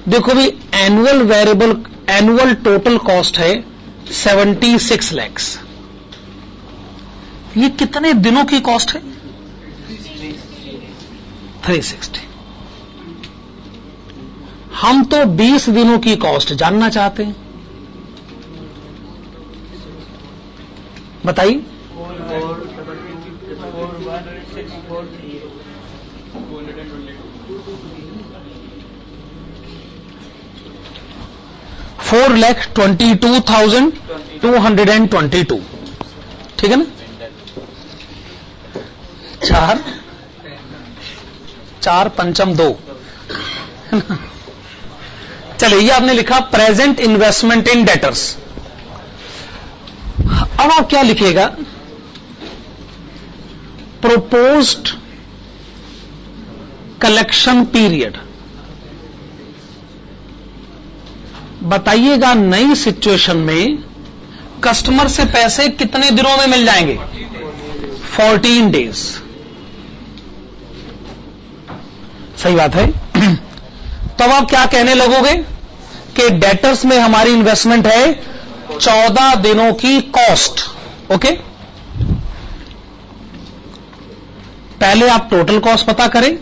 देखो भी एनुअल टोटल कॉस्ट है 76 lakhs। ये कितने दिनों की कॉस्ट है? 360। हम तो 20 दिनों की कॉस्ट जानना चाहते हैं, बताइए। $4,22,222, ठीक है ना। चार पंचम 2। चलिए, ये आपने लिखा प्रेजेंट इन्वेस्टमेंट इन डेटर्स। अब आप क्या लिखिएगा? Proposed collection period. बताइएगा नई सिचुएशन में कस्टमर से पैसे कितने दिनों में मिल जाएंगे? 14 days। सही बात है। तब आप क्या कहने लगोगे कि डेटर्स में हमारी इन्वेस्टमेंट है 14 दिनों की कॉस्ट। ओके, पहले आप टोटल कॉस्ट पता करें,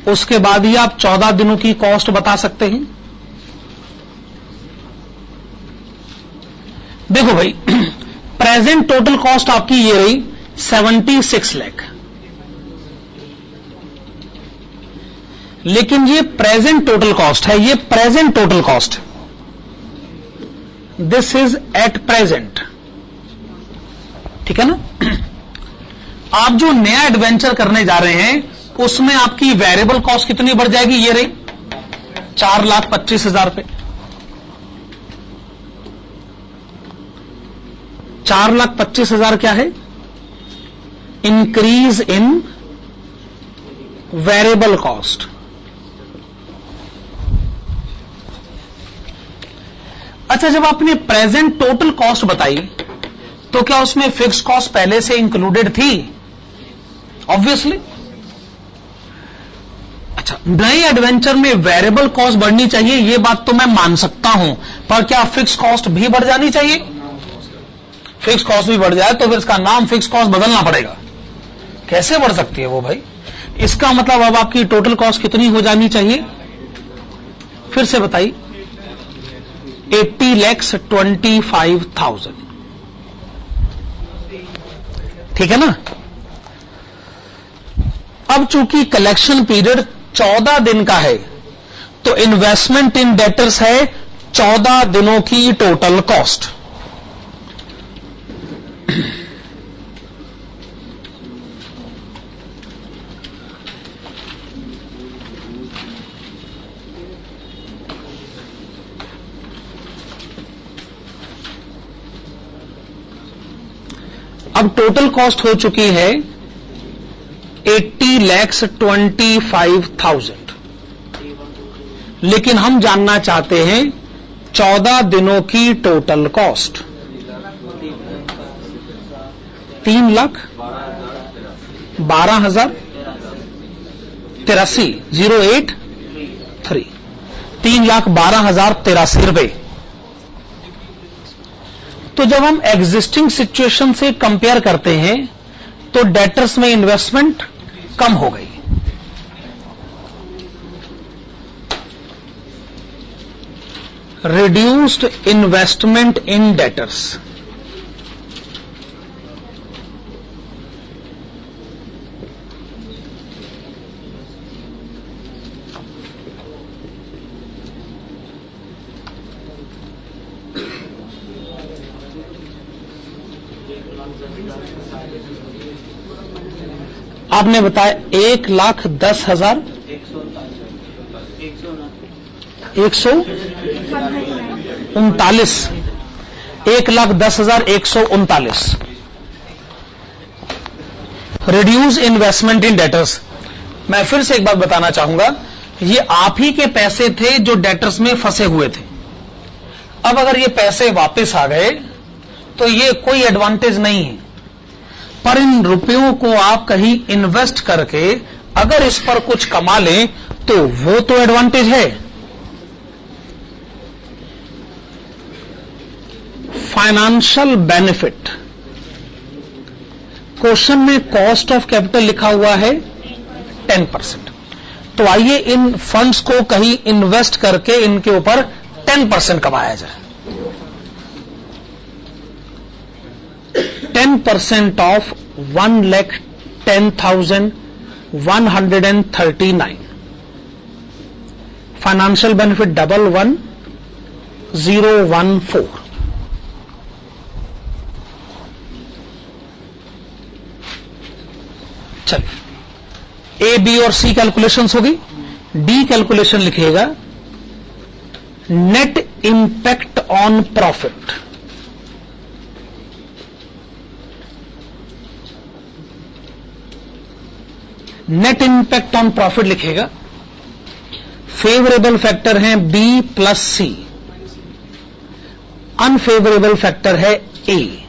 उसके बाद ही आप 14 दिनों की कॉस्ट बता सकते हैं। देखो भाई, प्रेजेंट टोटल कॉस्ट आपकी ये रही 76 लाख, लेकिन ये प्रेजेंट टोटल कॉस्ट है, ये present total cost, this is at present, ठीक है ना। आप जो नया एडवेंचर करने जा रहे हैं उसमें आपकी वेरिएबल कॉस्ट कितनी बढ़ जाएगी? ये रही 4,25,000 रुपए। 4,25,000 क्या है? Increase in variable cost. अच्छा, जब आपने प्रेजेंट टोटल कॉस्ट बताई तो क्या उसमें फिक्स कॉस्ट पहले से इंक्लूडेड थी? ऑब्वियसली। अच्छा, नए एडवेंचर में वेरिएबल कॉस्ट बढ़नी चाहिए, यह बात तो मैं मान सकता हूं, पर क्या फिक्स कॉस्ट भी बढ़ जानी चाहिए? फिक्स कॉस्ट भी बढ़ जाए तो फिर इसका नाम फिक्स कॉस्ट बदलना पड़ेगा। कैसे बढ़ सकती है वो भाई? इसका मतलब अब आपकी टोटल कॉस्ट कितनी हो जानी चाहिए? फिर से बताइए। 80,25,000, ठीक है ना। अब चूंकि कलेक्शन पीरियड 14 दिन का है तो इन्वेस्टमेंट इन डेटर्स है 14 दिनों की टोटल कॉस्ट। अब टोटल कॉस्ट हो चुकी है 80,25,000, लेकिन हम जानना चाहते हैं 14 दिनों की टोटल कॉस्ट। 3,12,083, 083, 3,12,083 रुपए। तो जब हम एग्जिस्टिंग सिचुएशन से कंपेयर करते हैं तो डेटर्स में इन्वेस्टमेंट कम हो गई। Reduced investment in debtors. आपने बताया 1,10,000 139 1,10,139 रिड्यूस इन्वेस्टमेंट इन डेटर्स। मैं फिर से एक बात बताना चाहूंगा, ये आप ही के पैसे थे जो डेटर्स में फंसे हुए थे। अब अगर ये पैसे वापस आ गए तो ये कोई एडवांटेज नहीं है, पर इन रुपयों को आप कहीं इन्वेस्ट करके अगर इस पर कुछ कमा लें तो वो तो एडवांटेज है। फाइनेंशियल बेनिफिट, क्वेश्चन में कॉस्ट ऑफ कैपिटल लिखा हुआ है 10%। तो आइए इन फंड्स को कहीं इन्वेस्ट करके इनके ऊपर 10% कमाया जाए। 10% ऑफ 1,10,139। Financial benefit 11014। चलिए, ए, बी और सी कैलकुलेशंस होगी। डी कैलकुलेशन लिखिएगा, net impact on profit. Net impact on profit लिखेगा। फेवरेबल फैक्टर है बी प्लस सी, अनफेवरेबल फैक्टर है ए।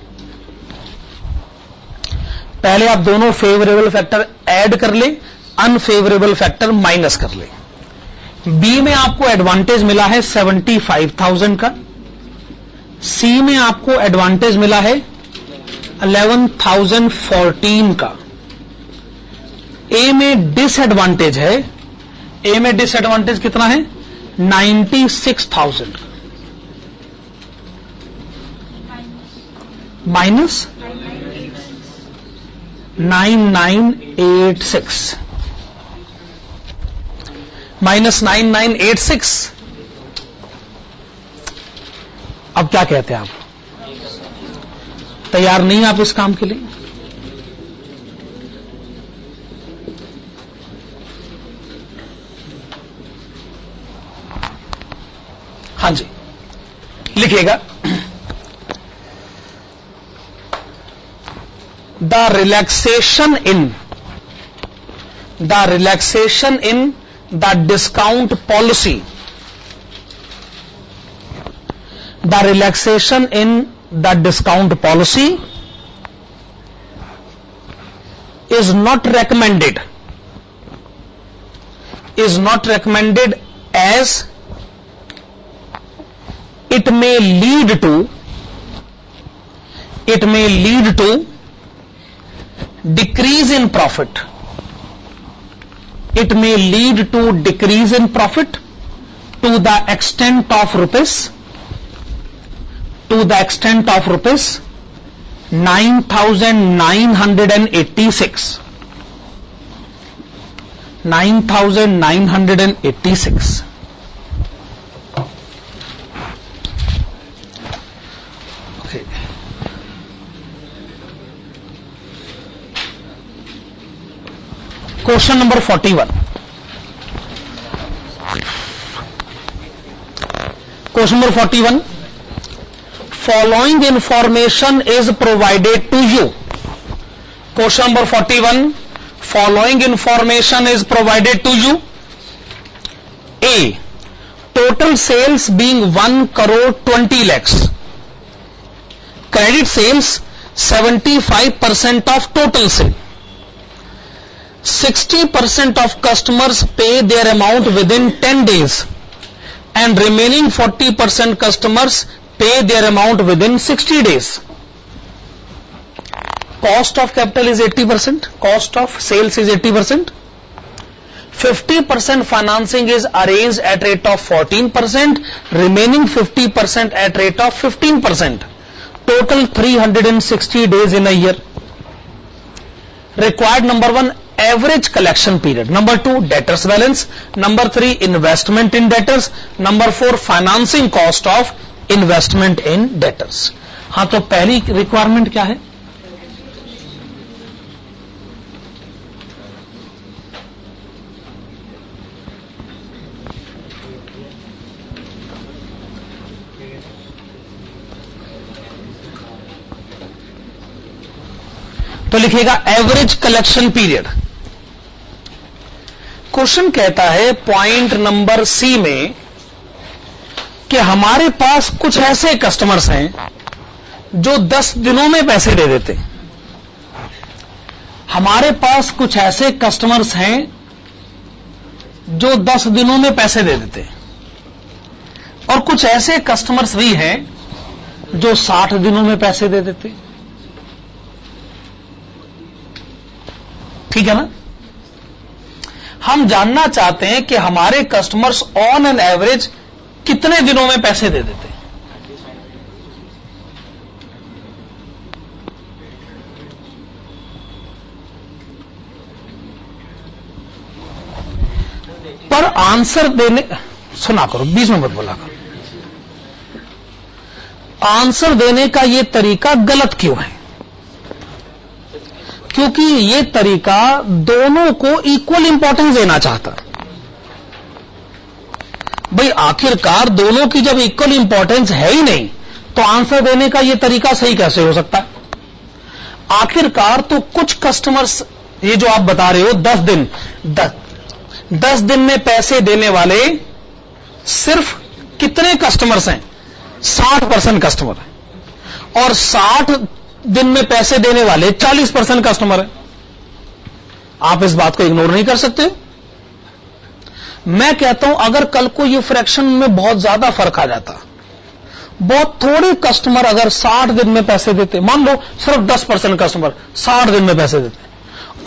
पहले आप दोनों फेवरेबल फैक्टर ऐड कर ले, अनफेवरेबल फैक्टर माइनस कर ले। बी में आपको एडवांटेज मिला है 75,000 का, सी में आपको एडवांटेज मिला है 11,014 का। ए में डिसएडवांटेज है, ए में डिसएडवांटेज कितना है 96,000 माइनस 9986 माइनस 9986। अब क्या कहते हैं आप, तैयार नहीं आप इस काम के लिए? हाँ जी, लिखिएगा, the relaxation in the discount policy, the relaxation in the discount policy is not recommended as it may lead to decrease in profit. It may lead to decrease in profit to the extent of rupees 9,986. 9,986. Okay. Question number 41. Question number 41. Following information is provided to you. Question number 41. Following information is provided to you. A. Total sales being 1,20 lakhs. Credit sales 75% of total sale. 60% of customers pay their amount within 10 days and remaining 40% customers pay their amount within 60 days. Cost of capital is 80%, cost of sales is 80%. 50% financing is arranged at rate of 14%, remaining 50% at rate of 15%. Total 360 days in a year. Required number 1, average collection period. Number 2, debtors balance. Number 3, investment in debtors. Number 4, financing cost of investment in debtors. हाँ, तो पहली requirement क्या है? तो लिखिएगा average collection period. Question कहता है point number C में कि हमारे पास कुछ ऐसे कस्टमर्स हैं जो 10 दिनों में पैसे दे देते हैं। हमारे पास कुछ ऐसे कस्टमर्स हैं जो 10 दिनों में पैसे दे देते हैं, और कुछ ऐसे कस्टमर्स भी हैं जो 60 दिनों में पैसे दे देते हैं। ठीक है ना? हम जानना चाहते हैं कि हमारे कस्टमर्स ऑन एन एवरेज कितने दिनों में पैसे दे देते हैं। पर आंसर देने, सुना करो, बीच में मत बोला करो। आंसर देने का यह तरीका गलत क्यों है? क्योंकि यह तरीका दोनों को इक्वल इंपॉर्टेंस देना चाहता है। भाई आखिरकार दोनों की जब इक्वल इंपॉर्टेंस है ही नहीं, तो आंसर देने का यह तरीका सही कैसे हो सकता है? आखिरकार तो कुछ कस्टमर्स, ये जो आप बता रहे हो 10 दिन में पैसे देने वाले सिर्फ कितने कस्टमर्स हैं? 60% कस्टमर है, और 60 दिन में पैसे देने वाले 40% कस्टमर है। आप इस बात को इग्नोर नहीं कर सकते। मैं कहता हूं अगर कल को ये फ्रैक्शन में बहुत ज्यादा फर्क आ जाता, बहुत थोड़े कस्टमर अगर 60 दिन में पैसे देते, मान लो सिर्फ 10% कस्टमर 60 दिन में पैसे देते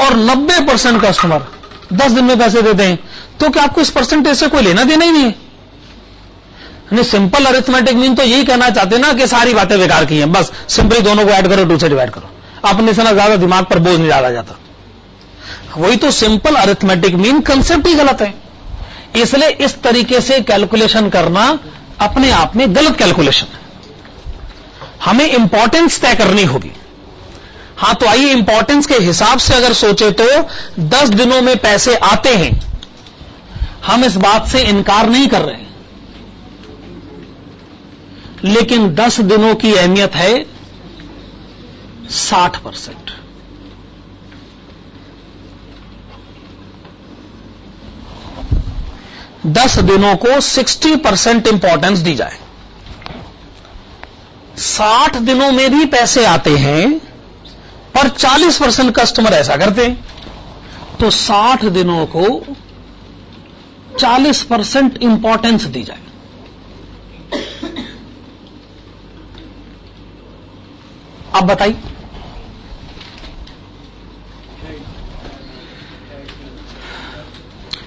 और 90% कस्टमर 10 दिन में पैसे देते हैं, तो क्या आपको इस परसेंटेज से कोई लेना देना ही नहीं है? सिंपल अरिथमेटिक मीन तो यही कहना चाहते ना कि सारी बातें बेकार की हैं, बस सिंपली दोनों को ऐड करो, 2 से डिवाइड करो, अपने से ना ज्यादा दिमाग पर बोझ नहीं डाला जाता। वही तो सिंपल अरिथमेटिक मीन, कंसेप्ट ही गलत है। इसलिए इस तरीके से कैलकुलेशन करना अपने आप में गलत कैलकुलेशन है। हमें इंपॉर्टेंस तय करनी होगी। हां, तो आइए इंपॉर्टेंस के हिसाब से अगर सोचे तो 10 दिनों में पैसे आते हैं, हम इस बात से इनकार नहीं कर रहे हैं, लेकिन 10 दिनों की अहमियत है 60%। दस दिनों को 60% इंपॉर्टेंस दी जाए। 60 दिनों में भी पैसे आते हैं पर 40% कस्टमर ऐसा करते हैं, तो 60 दिनों को 40% इंपॉर्टेंस दी जाए। अब बताइए,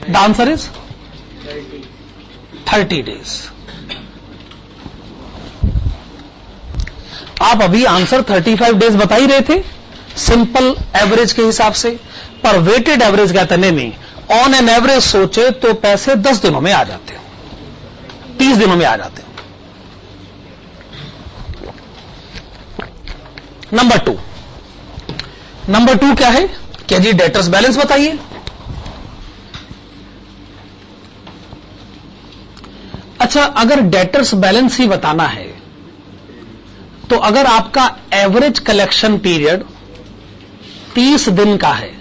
द आंसर इज 30 डेज। आप अभी आंसर 35 डेज बता ही रहे थे सिंपल एवरेज के हिसाब से, पर वेटेड एवरेज कहते नहीं, ऑन एन एवरेज सोचे तो पैसे 10 दिनों में आ जाते हो, 30 दिनों में आ जाते हो। नंबर टू क्या है? क्या जी डेटर्स बैलेंस बताइए। अच्छा, अगर डेटर्स बैलेंस ही बताना है तो अगर आपका एवरेज कलेक्शन पीरियड 30 दिन का है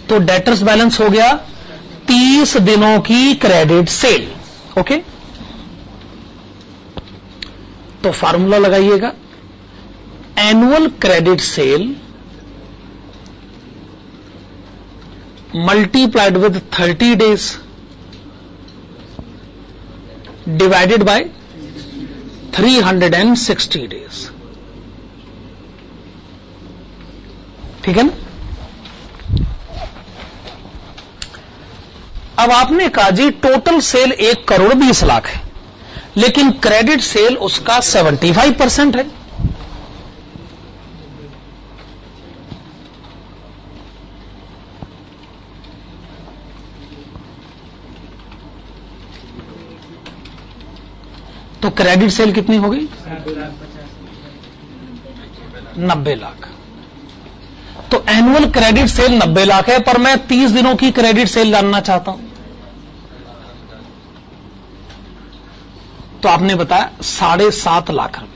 तो डेटर्स बैलेंस हो गया 30 दिनों की क्रेडिट सेल। ओके, तो फार्मूला लगाइएगा, annual credit sale multiplied with 30 days divided by 360 days. ठीक है ना? अब आपने कहा जी टोटल सेल 1,20,00,000 है, लेकिन क्रेडिट सेल उसका 75% है। तो क्रेडिट सेल कितनी हो गई? 90 लाख। तो एनुअल क्रेडिट सेल 90 लाख है, पर मैं 30 दिनों की क्रेडिट सेल जानना चाहता हूं। तो आपने बताया 7.5 लाख रुपए।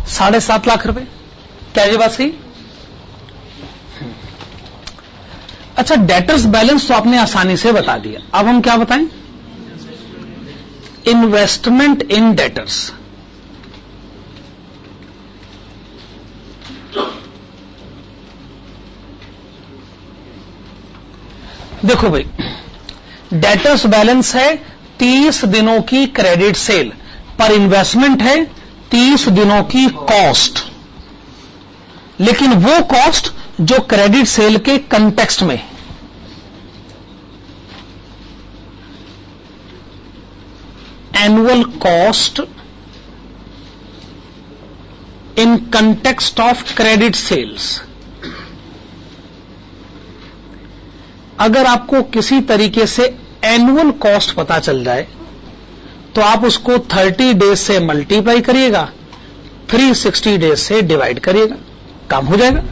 7.5 लाख रुपए। क्या ये बात सही? अच्छा, डेटर्स बैलेंस तो आपने आसानी से बता दिया। अब हम क्या बताएं? Investment in debtors. देखो भाई, डेटर्स बैलेंस है 30 दिनों की क्रेडिट सेल, पर इन्वेस्टमेंट है 30 दिनों की कॉस्ट, लेकिन वो कॉस्ट जो क्रेडिट सेल के कंटेक्स्ट में। Annual cost in context of credit sales. अगर आपको किसी तरीके से एनुअल कॉस्ट पता चल जाए तो आप उसको 30 डेज से मल्टीप्लाई करिएगा, 360 डेज से डिवाइड करिएगा, काम हो जाएगा।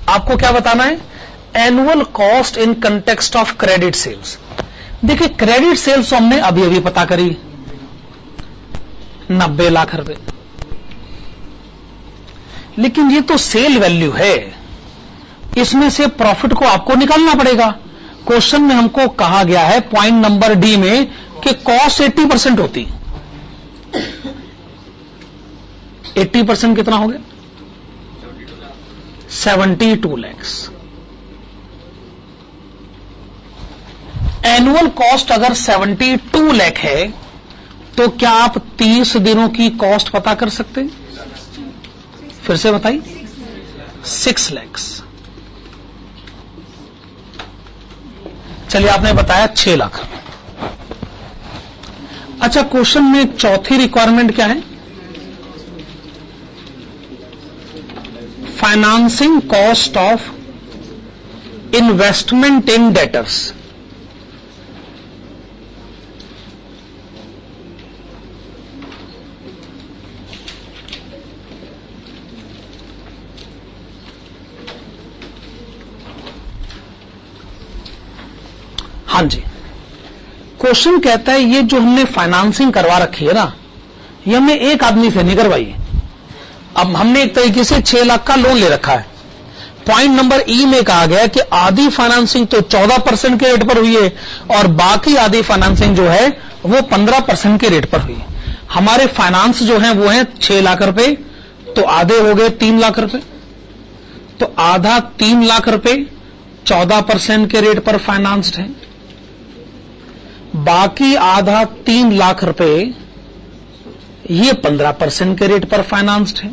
आपको क्या बताना है? Annual cost in context of credit sales. देखिए, क्रेडिट सेल्स हमने अभी अभी पता करी 90 लाख रुपए, लेकिन ये तो सेल वैल्यू है, इसमें से प्रॉफिट को आपको निकालना पड़ेगा। क्वेश्चन में हमको कहा गया है पॉइंट नंबर डी में कि कॉस्ट 80% होती। 80% कितना हो गया? 72 लाख। एनुअल कॉस्ट अगर 72 लाख है तो क्या आप 30 दिनों की कॉस्ट पता कर सकते हैं? फिर से बताइए। 6 लाख। चलिए, आपने बताया 6 लाख। अच्छा, क्वेश्चन में चौथी रिक्वायरमेंट क्या है? Financing cost of investment in debtors. हाँ जी, क्वेश्चन कहता है ये जो हमने फाइनेंसिंग करवा रखी है ना, ये हमने एक आदमी से नहीं करवाई है। अब हमने एक तरीके से 6 लाख का लोन ले रखा है। पॉइंट नंबर ई में कहा गया कि आधी फाइनेंसिंग तो 14% के रेट पर हुई है और बाकी आधी फाइनेंसिंग जो है वो 15% के रेट पर हुई है। हमारे फाइनेंस जो है वो है 6 लाख रुपए, तो आधे हो गए 3 लाख रुपए, तो आधा 3 लाख रुपए 14% के रेट पर फाइनेंस्ड है, बाकी आधा 3 लाख रुपए ये 15% के रेट पर फाइनेंस्ड है।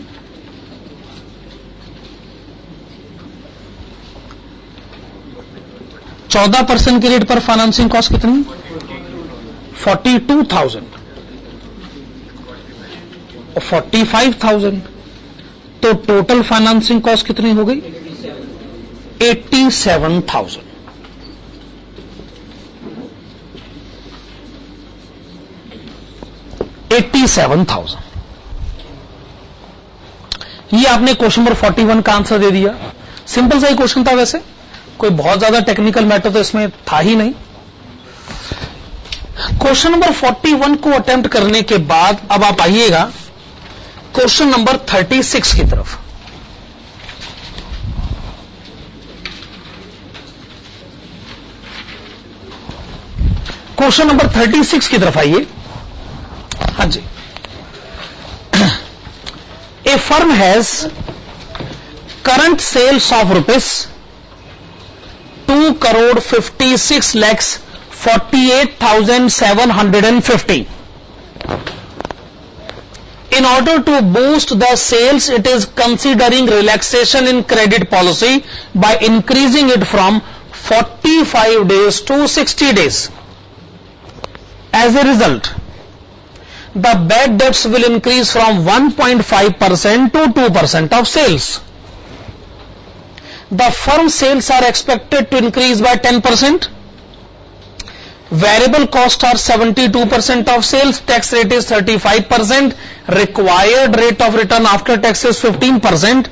चौदह % के रेट पर फाइनेंसिंग कॉस्ट कितनी? 42,000 और 45,000, तो टोटल फाइनेंसिंग कॉस्ट कितनी हो गई? 87,000। ये आपने क्वेश्चन नंबर 41 का आंसर दे दिया। सिंपल सा ही क्वेश्चन था, वैसे कोई बहुत ज्यादा टेक्निकल मैटर तो इसमें था ही नहीं। क्वेश्चन नंबर 41 को अटेम्प्ट करने के बाद अब आप आइएगा क्वेश्चन नंबर 36 की तरफ। क्वेश्चन नंबर 36 की तरफ आइए। हाँ जी, a firm has current sales of rupees 2,56,48,750. In order to boost the sales, it is considering relaxation in credit policy by increasing it from 45 days to 60 days. As a result, the bad debts will increase from 1.5% to 2% of sales. The firm sales are expected to increase by 10%. Variable costs are 72% of sales. Tax rate is 35%. Required rate of return after tax is 15%.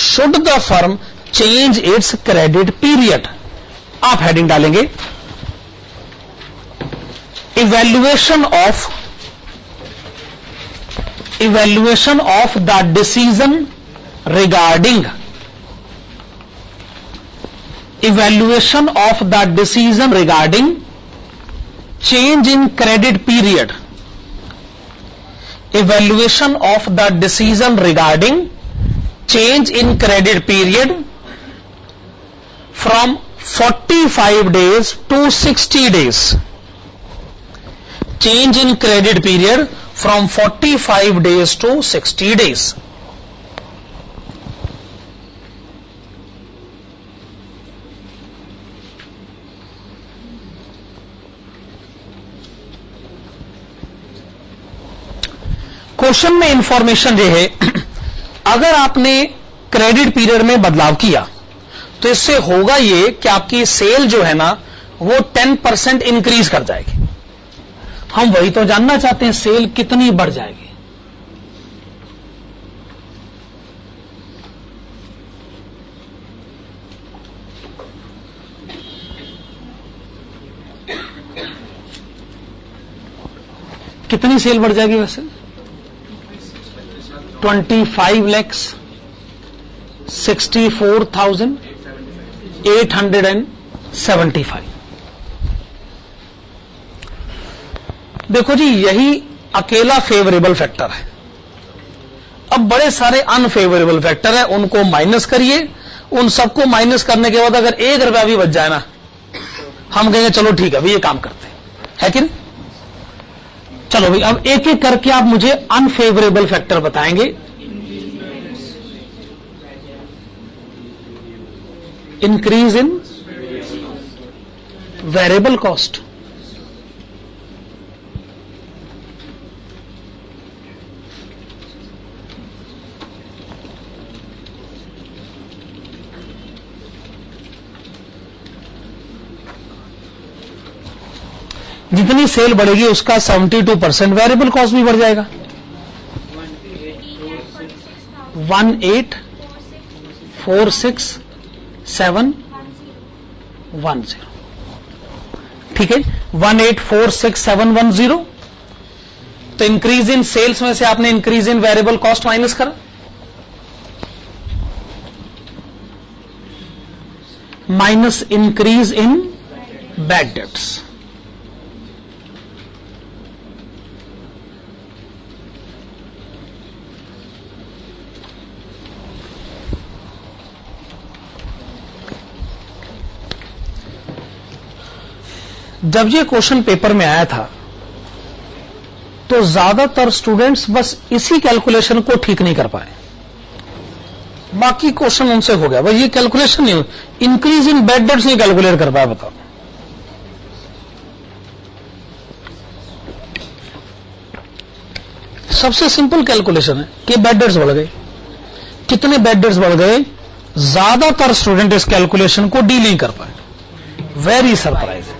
Should the firm change its credit period? आप heading डालेंगे evaluation of evaluation of the decision regarding change in credit period, evaluation of the decision regarding change in credit period from 45 days to 60 days, change in credit period from 45 days to 60 days. Question में information ये है, अगर आपने credit period में बदलाव किया तो इससे होगा ये कि आपकी सेल जो है ना वो 10% इंक्रीज कर जाएगी। हम वही तो जानना चाहते हैं, सेल कितनी बढ़ जाएगी। कितनी सेल बढ़ जाएगी वैसे? 25 lakhs 64,875। देखो जी, यही अकेला फेवरेबल फैक्टर है। अब बड़े सारे अनफेवरेबल फैक्टर है, उनको माइनस करिए। उन सबको माइनस करने के बाद अगर 1 रुपया भी बच जाए ना, हम कहेंगे चलो ठीक है भाई, ये काम करते हैं, है कि नहीं? चलो भाई, अब एक एक करके आप मुझे अनफेवरेबल फैक्टर बताएंगे। इंक्रीज इन वेरिएबल कॉस्ट, जितनी सेल बढ़ेगी उसका 72% वेरिएबल कॉस्ट भी बढ़ जाएगा। 1846710, ठीक है, 1846710। तो इंक्रीज इन सेल्स में से आपने increase in variable cost minus करा, minus increase in bad debts. जब ये क्वेश्चन पेपर में आया था तो ज्यादातर स्टूडेंट्स बस इसी कैलकुलेशन को ठीक नहीं कर पाए, बाकी क्वेश्चन उनसे हो गया। भाई ये कैलकुलेशन नहीं, इंक्रीज इन बैड डेट्स नहीं कैलकुलेट कर पाया। बताओ, सबसे सिंपल कैलकुलेशन है कि बैड डेट्स बढ़ गए। कितने बैड डेट्स बढ़ गए? ज्यादातर स्टूडेंट इस कैलकुलेशन को डील नहीं कर पाए। Very surprising,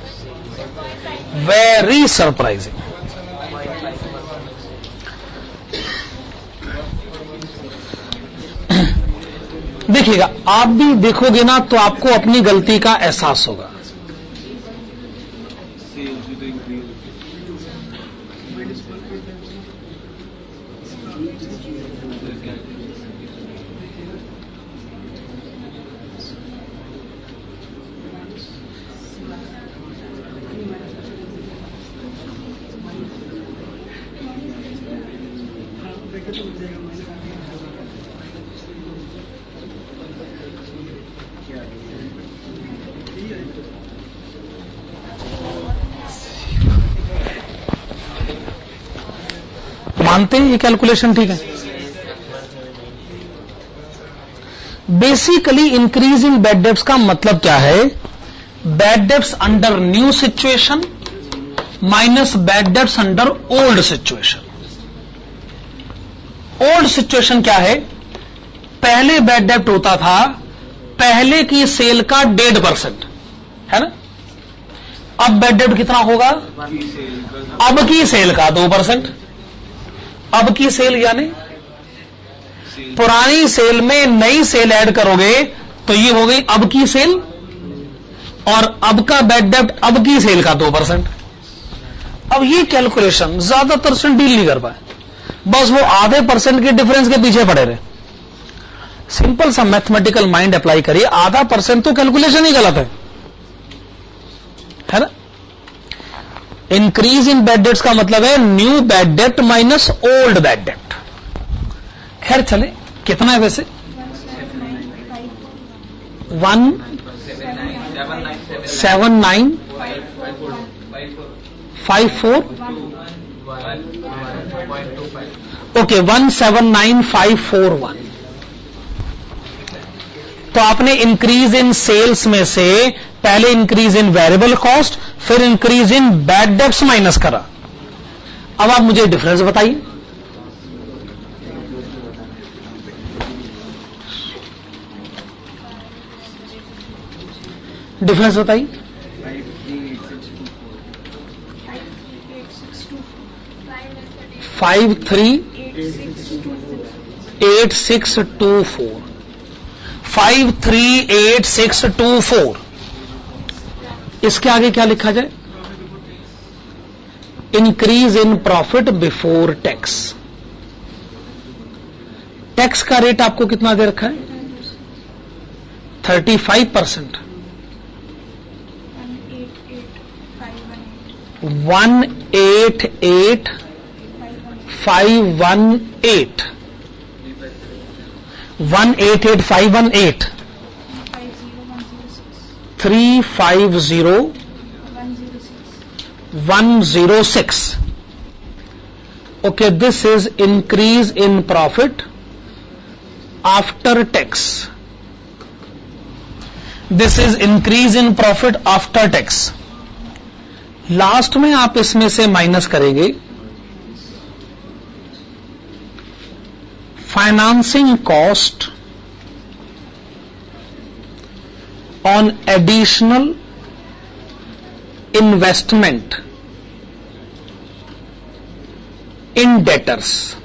very surprising. देखिएगा, आप भी देखोगे ना तो आपको अपनी गलती का एहसास होगा। मानते हैं ये कैलकुलेशन ठीक है? Basically increase in bad dates का मतलब क्या है? Bad debts under new situation minus bad debts under old situation. Old situation क्या है? पहले बैड डेट होता था पहले की सेल का 1.5%, है ना? अब बैड डेट कितना होगा? अब की सेल का 2%। अब की सेल यानी पुरानी सेल में नई सेल ऐड करोगे तो ये हो गई अब की सेल, और अब का बैड डेट अब की सेल का 2%। अब ये कैलकुलेशन ज्यादातर से डील नहीं कर पाए। बस वो आधे % के डिफरेंस के पीछे पड़े रहे। सिंपल सा मैथमेटिकल माइंड अप्लाई करिए, आधा % तो कैलकुलेशन ही गलत है ना। इंक्रीज इन बैड डेट्स का मतलब है new bad debt minus old bad debt. खैर चले, कितना है वैसे? 17954 ओके 179541। तो आपने इंक्रीज इन सेल्स में से पहले इंक्रीज इन वेरिएबल कॉस्ट, फिर increase in bad dates minus करा। अब आप मुझे डिफरेंस बताइए। डिफरेंस बताइए। 538624 538624। इसके आगे क्या लिखा जाए? Increase in profit before tax. Tax का रेट आपको कितना दे रखा है? 35%। 188518 188518 350106। Okay, this is increase in profit after tax. This is increase in profit after tax. Last में आप इसमें से माइनस करेंगे financing cost on additional investment in debtors.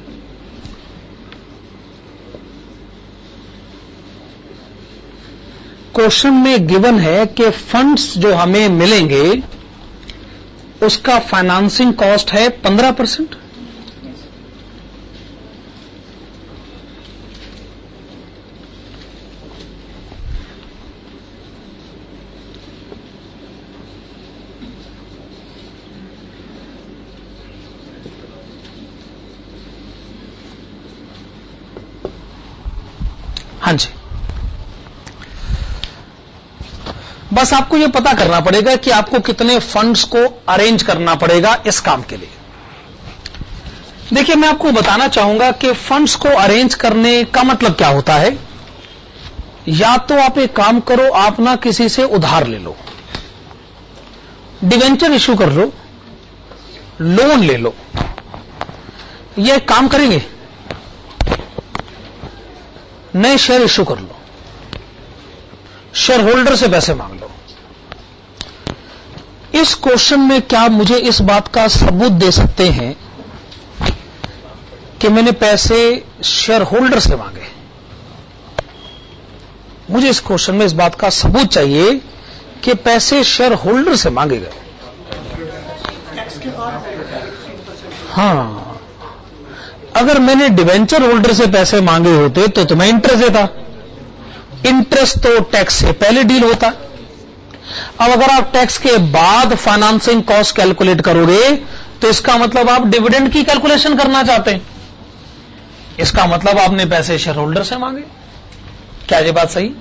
Question में गिवन है कि फंड्स जो हमें मिलेंगे उसका फाइनेंसिंग कॉस्ट है 15%। हाँ जी, बस आपको यह पता करना पड़ेगा कि आपको कितने फंड्स को अरेंज करना पड़ेगा इस काम के लिए। देखिए, मैं आपको बताना चाहूंगा कि फंड्स को अरेंज करने का मतलब क्या होता है। या तो आप एक काम करो, आप ना किसी से उधार ले लो, डिवेंचर इश्यू कर लो, लोन ले लो। यह काम करेंगे, नए शेयर इश्यू कर लो, शेयर होल्डर से पैसे मांग लो। इस क्वेश्चन में क्या मुझे इस बात का सबूत दे सकते हैं कि मैंने पैसे शेयर होल्डर से मांगे? मुझे इस क्वेश्चन में इस बात का सबूत चाहिए कि पैसे शेयर होल्डर से मांगे गए। हाँ, अगर मैंने डिवेंचर होल्डर से पैसे मांगे होते तो तुम्हें इंटरेस्ट देता। इंटरेस्ट तो टैक्स से पहले डील होता। अब अगर आप टैक्स के बाद फाइनेंसिंग कॉस्ट कैलकुलेट करोगे तो इसका मतलब आप डिविडेंड की कैलकुलेशन करना चाहते हैं। इसका मतलब आपने पैसे शेयर होल्डर से मांगे। क्या ये बात सही?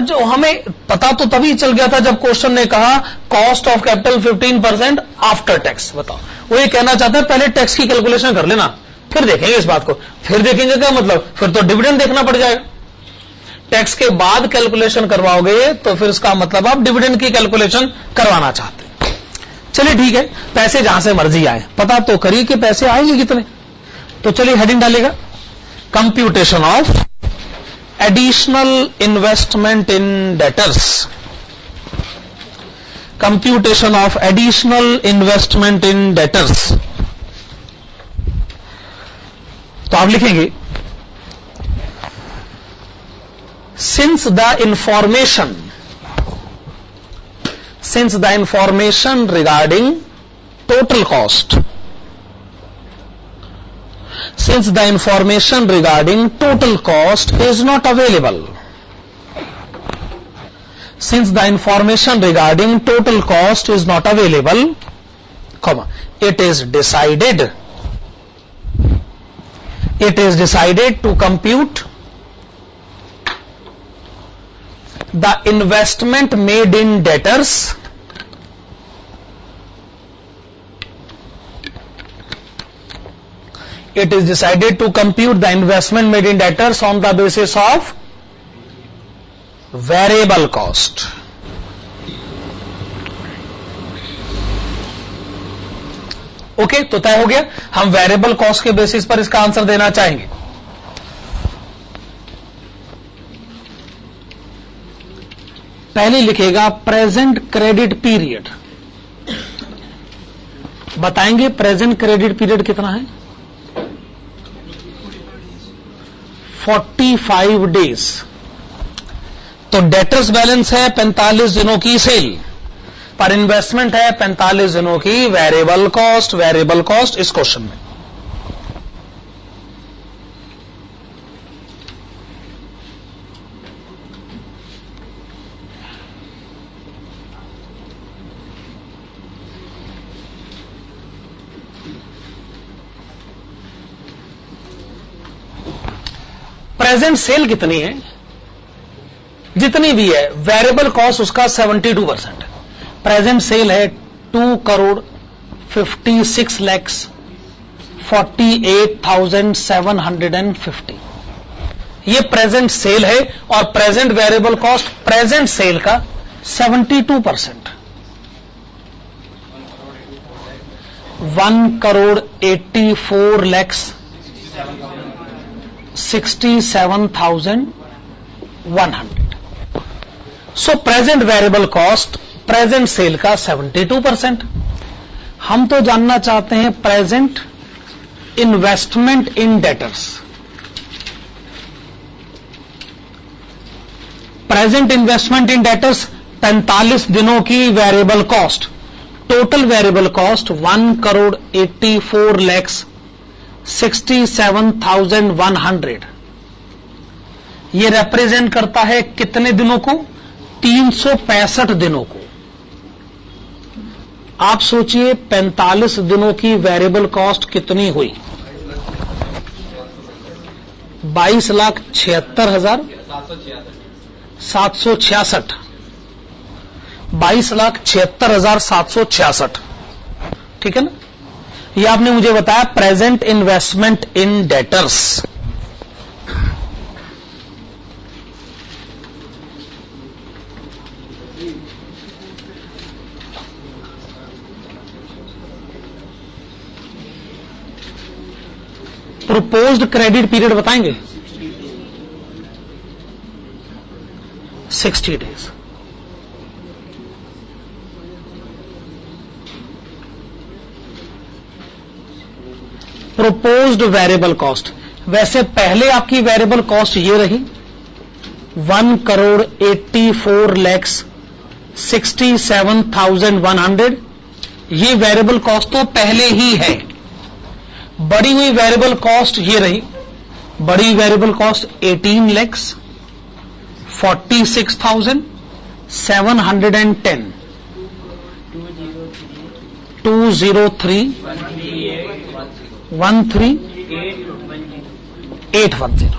जो हमें पता तो तभी चल गया था जब क्वेश्चन ने कहा cost of capital 15% after tax. बताओ, वो ये कहना चाहते हैं पहले टैक्स की कैलकुलेशन कर लेना, फिर देखेंगे इस बात को। फिर देखेंगे क्या मतलब? फिर तो डिविडेंड देखना पड़ जाएगा। टैक्स के बाद कैलकुलेशन करवाओगे तो फिर इसका मतलब आप डिविडेंड की कैलकुलेशन करवाना चाहते हैं। चलिए ठीक है, पैसे जहां से मर्जी आए, पता तो करिए कि पैसे आएंगे कितने। तो चलिए हेडिंग डालेगा, computation of additional investment in debtors. Computation of additional investment in debtors. तो आप लिखेंगे since the information regarding total cost since the information regarding total cost is not available. Since the information regarding total cost is not available, comma, it is decided to compute the investment made in debtors it is decided to compute the investment made in debtors on the basis of variable cost. Okay, तो तय हो गया, हम variable cost के basis पर इसका answer देना चाहेंगे. पहले लिखेगा प्रेजेंट क्रेडिट पीरियड. बताएंगे प्रेजेंट क्रेडिट पीरियड कितना है? 45 डेज. तो डेटर्स बैलेंस है 45 दिनों की सेल, पर इन्वेस्टमेंट है 45 दिनों की वेरिएबल कॉस्ट इस क्वेश्चन में. प्रेजेंट सेल कितनी है? जितनी भी है, वेरिएबल कॉस्ट उसका 72%. प्रेजेंट सेल है 2,56,48,750. ये प्रेजेंट सेल है और present variable cost present sale का 72%. 1,84,67,100. So present variable cost present sale का 72%. हम तो जानना चाहते हैं present investment in debtors. Present investment in debtors 45 दिनों की variable cost. Total variable cost 1,84,67,100. ये रिप्रेजेंट करता है कितने दिनों को? 365 दिनों को. आप सोचिए 45 दिनों की वेरिएबल कॉस्ट कितनी हुई? 22,76,766. 22,76,766. ठीक है ना? ये आपने मुझे बताया present investment in debtors. Proposed credit period बताएंगे? 60 डेज. प्रोपोज्ड वेरिएबल कॉस्ट, वैसे पहले आपकी वेरिएबल कॉस्ट ये रही 1,84,67,100. ये वेरिएबल कॉस्ट तो पहले ही है. बढ़ी हुई वेरिएबल कॉस्ट ये रही. बढ़ी वेरिएबल कॉस्ट 18,46,710. 203,13,810.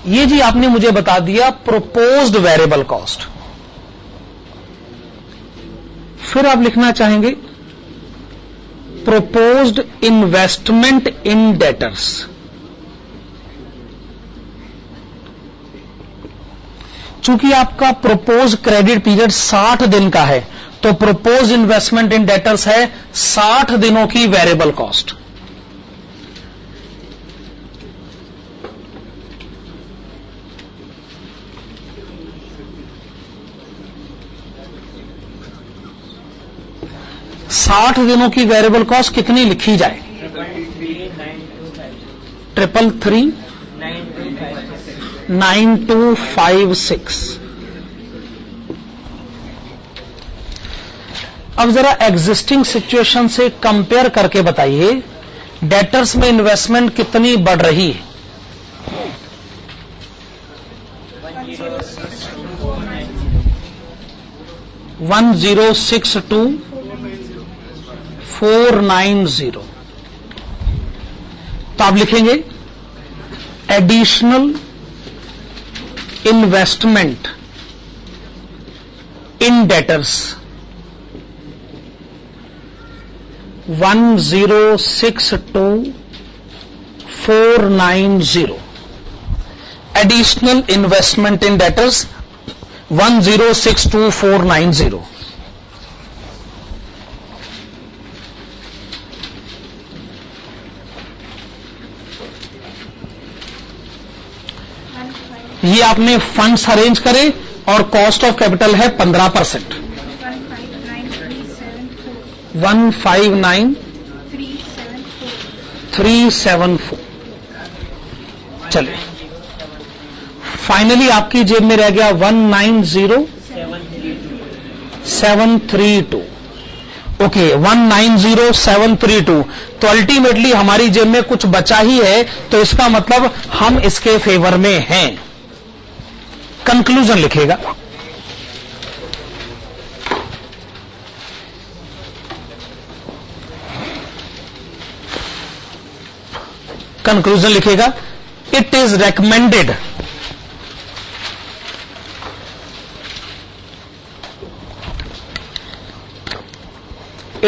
ये जी आपने मुझे बता दिया प्रोपोज्ड वेरिएबल कॉस्ट. फिर आप लिखना चाहेंगे प्रोपोज्ड इन्वेस्टमेंट इन डेटर्स. चूंकि आपका प्रोपोज क्रेडिट पीरियड 60 दिन का है, तो प्रोपोज इन्वेस्टमेंट इन डेटर्स है 60 दिनों की वेरिएबल कॉस्ट. साठ दिनों की वेरिएबल कॉस्ट कितनी लिखी जाए? 333,9256. अब जरा एग्जिस्टिंग सिचुएशन से कंपेयर करके बताइए डेटर्स में इन्वेस्टमेंट कितनी बढ़ रही है? 1062,490। तो आप लिखेंगे additional investment in debtors 1062,490। Additional investment in debtors 1062,490। ये आपने फंड्स अरेंज करे और कॉस्ट ऑफ कैपिटल है 15%। 159,374। चलिए, फाइनली आपकी जेब में रह गया 190,732। ओके, 190,732। तो अल्टीमेटली हमारी जेब में कुछ बचा ही है, तो इसका मतलब हम इसके फेवर में हैं। कंक्लूजन लिखेगा, कंक्लूजन लिखेगा, it is recommended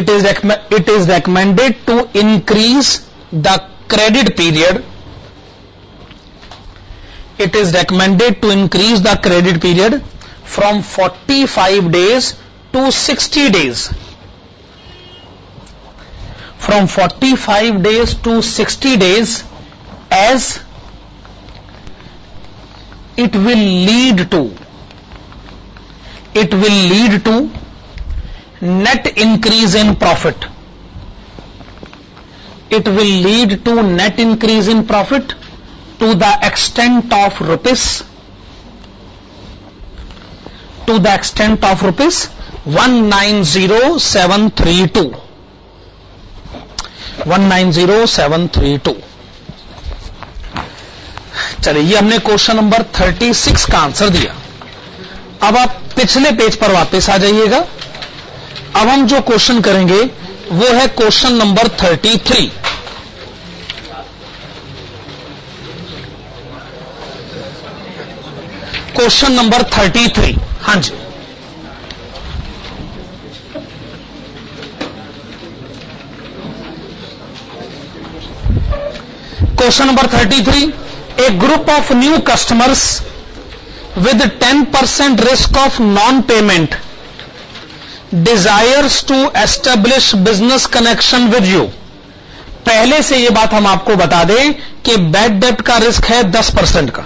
it is recommended to increase the credit period. It is recommended to increase the credit period from 45 days to 60 days. From 45 days to 60 days, as it will lead to net increase in profit. It will lead to net increase in profit to the extent of rupees 190,732. 190,732। चलिए, ये हमने question number 36 का answer दिया। अब आप पिछले page पर वापस आ जाइएगा। अब हम जो क्वेश्चन करेंगे वो है क्वेश्चन नंबर 33। क्वेश्चन नंबर 33, हाँ जी। Question number 33, a group of new customers with 10% risk of non payment desires to establish business connection with you। पहले से यह बात हम आपको बता दें कि बैड डेब्ट का रिस्क है 10% का।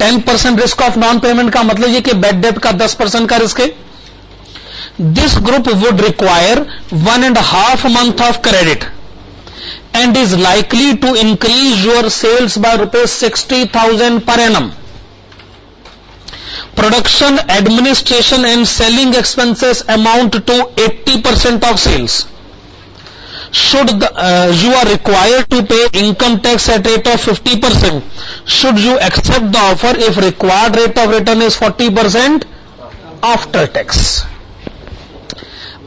10% रिस्क ऑफ नॉन पेमेंट का मतलब यह कि बैड डेब्ट का 10% का रिस्क है। This group would require 1.5 month of credit and is likely to increase your sales by ₹60,000 per annum। Production, administration and selling expenses amount to 80% of sales. You are required to pay income tax at rate of 50%. Should you accept the offer if required rate of return is 40% after tax?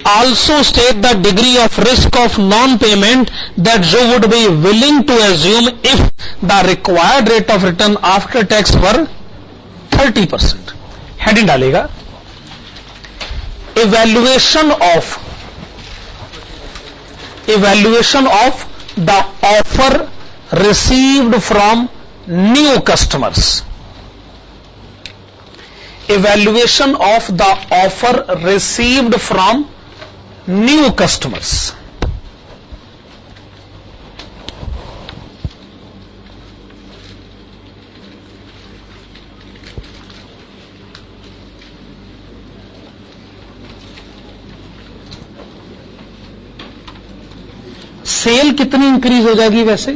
Also state the degree of risk of non-payment that you would be willing to assume if the required rate of return after tax were 30%. Heading डालेगा, evaluation of the offer received from new customers. Evaluation of the offer received from new customers. Sale कितनी increase हो जाएगी वैसे?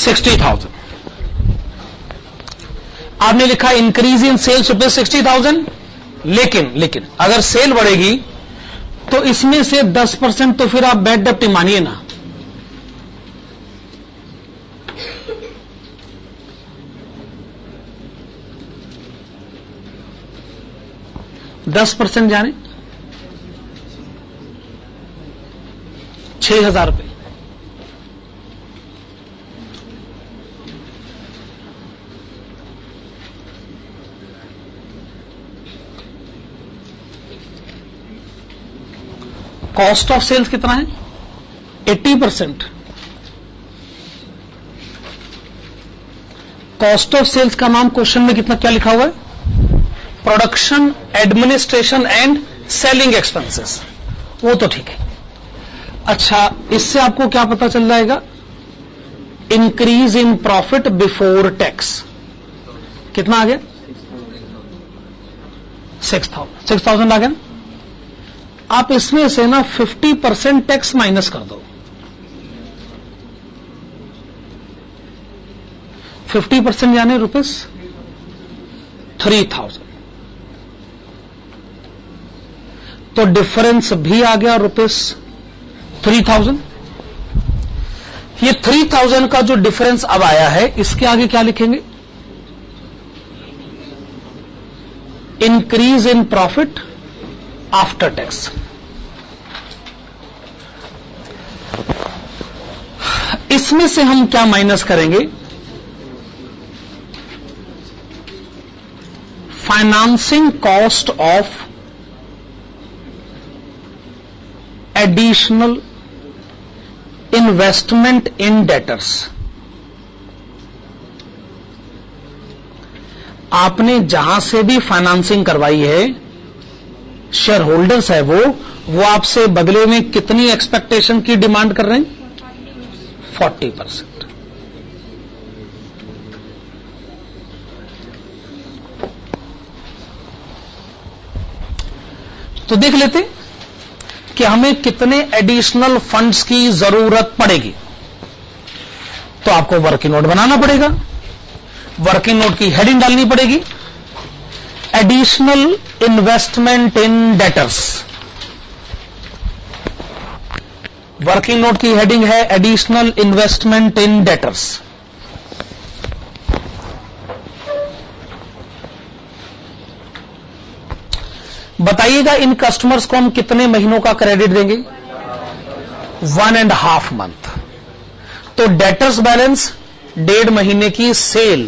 60,000। आपने लिखा increase in sales ₹60,000, लेकिन अगर cell बढ़ेगी तो इसमें से 10% तो फिर आप बैड डेप्ट मानिए ना। %10 जाने 6,000 रुपए। कॉस्ट ऑफ सेल्स कितना है? 80%। कॉस्ट ऑफ सेल्स का नाम क्वेश्चन में कितना क्या लिखा हुआ है? Production, administration and selling expenses. वो तो ठीक है। अच्छा, इससे आपको क्या पता चल जाएगा? Increase in profit before tax कितना आ गया? 6,000 आ गया ना? आप इसमें से ना 50% टैक्स माइनस कर दो। 50% यानी ₹3,000। तो डिफरेंस भी आ गया ₹3,000। ये 3,000 का जो डिफरेंस अब आया है, इसके आगे क्या लिखेंगे? Increase in profit after tax. इसमें से हम क्या माइनस करेंगे? Financing cost of additional investment in debtors. आपने जहां से भी फाइनेंसिंग करवाई है, शेयर होल्डर्स है वो आपसे बदले में कितनी एक्सपेक्टेशन की डिमांड कर रहे हैं? 40%। तो देख लेते कि हमें कितने एडिशनल फंड्स की जरूरत पड़ेगी। तो आपको वर्किंग नोट बनाना पड़ेगा। वर्किंग नोट की हेडिंग डालनी पड़ेगी, additional investment in debtors. Working note की हेडिंग है एडिशनल इन्वेस्टमेंट इन डेटर्स। बताइएगा इन कस्टमर्स को हम कितने महीनों का क्रेडिट देंगे? 1.5 मंथ। तो डेटर्स बैलेंस 1.5 महीने की सेल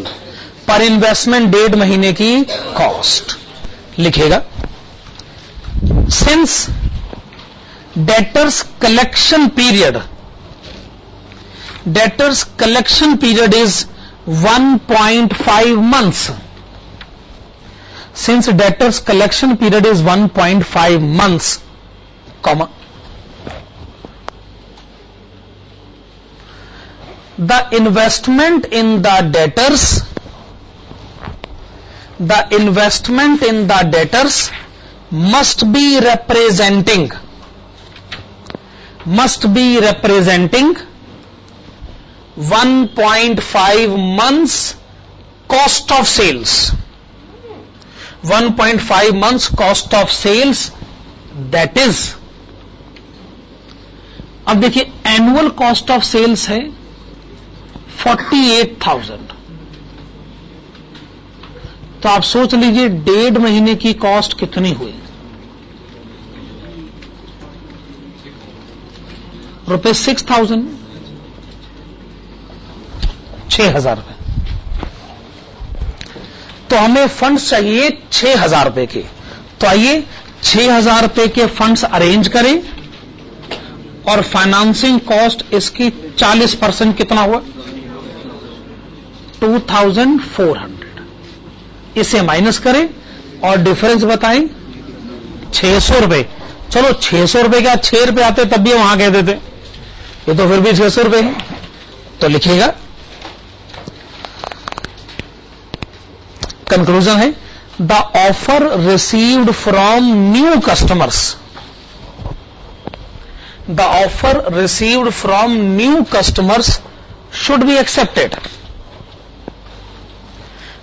पर इन्वेस्टमेंट 1.5 महीने की कॉस्ट लिखेगा। Since debtors collection period is 1.5 months. Since debtors collection period is 1.5 months, comma, the investment in the debtors must be representing 1.5 months cost of sales. 1.5 months cost of sales, that is, अब देखिए annual cost of sales है 48,000। तो आप सोच लीजिए 1.5 महीने की cost कितनी हुई? ₹6,000, 6,000 रुपए। तो हमें फंड्स चाहिए 6,000 रुपए के। तो आइए 6,000 रुपए के फंड्स अरेंज करें और फाइनेंसिंग कॉस्ट इसकी 40% कितना हुआ? 2,400। इसे माइनस करें और डिफरेंस बताएं 600 रुपए। चलो 600 रुपए क्या 6 रुपए आते तब भी वहां कह देते, ये तो फिर भी 600 रुपए है। तो लिखिएगा कंक्लूजन है the offer received from new customers, the offer received from new customers should be accepted.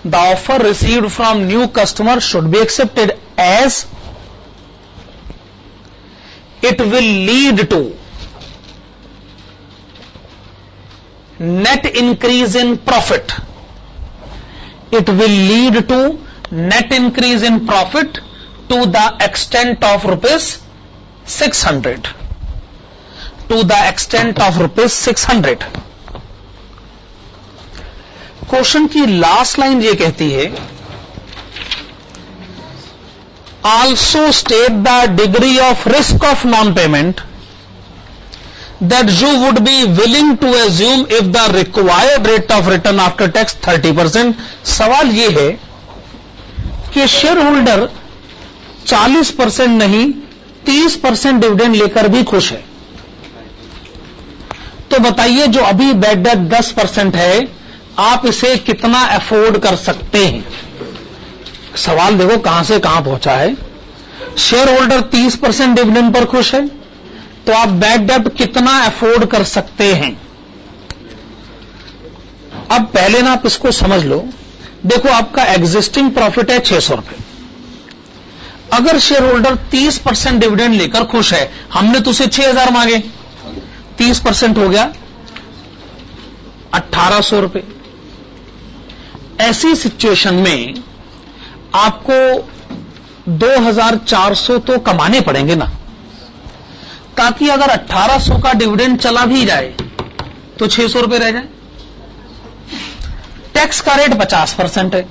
The offer received from new customer should be accepted as it will lead to net increase in profit. It will lead to net increase in profit to the extent of rupees 600. To the extent of rupees 600. Question की last line ये कहती है, also state the degree of risk of non-payment that you would be willing to assume if the required rate of return after tax 30%. सवाल ये है कि share holder 40% नहीं 30% dividend लेकर भी खुश है, तो बताइए जो अभी बैड डेट 10% है, आप इसे कितना अफोर्ड कर सकते हैं? सवाल देखो कहां से कहां पहुंचा है। शेयर होल्डर 30% डिविडेंड पर खुश है, तो आप बैड डेट कितना अफोर्ड कर सकते हैं? अब पहले ना आप इसको समझ लो। देखो आपका एग्जिस्टिंग प्रॉफिट है 600 रुपए। अगर शेयर होल्डर 30% डिविडेंड लेकर खुश है, हमने तो उसे 6000 मांगे, 30% हो गया 1800 रुपए। ऐसी सिचुएशन में आपको 2400 तो कमाने पड़ेंगे ना, ताकि अगर 1800 का डिविडेंड चला भी जाए तो 600 रुपए रह जाए। टैक्स का रेट 50% है,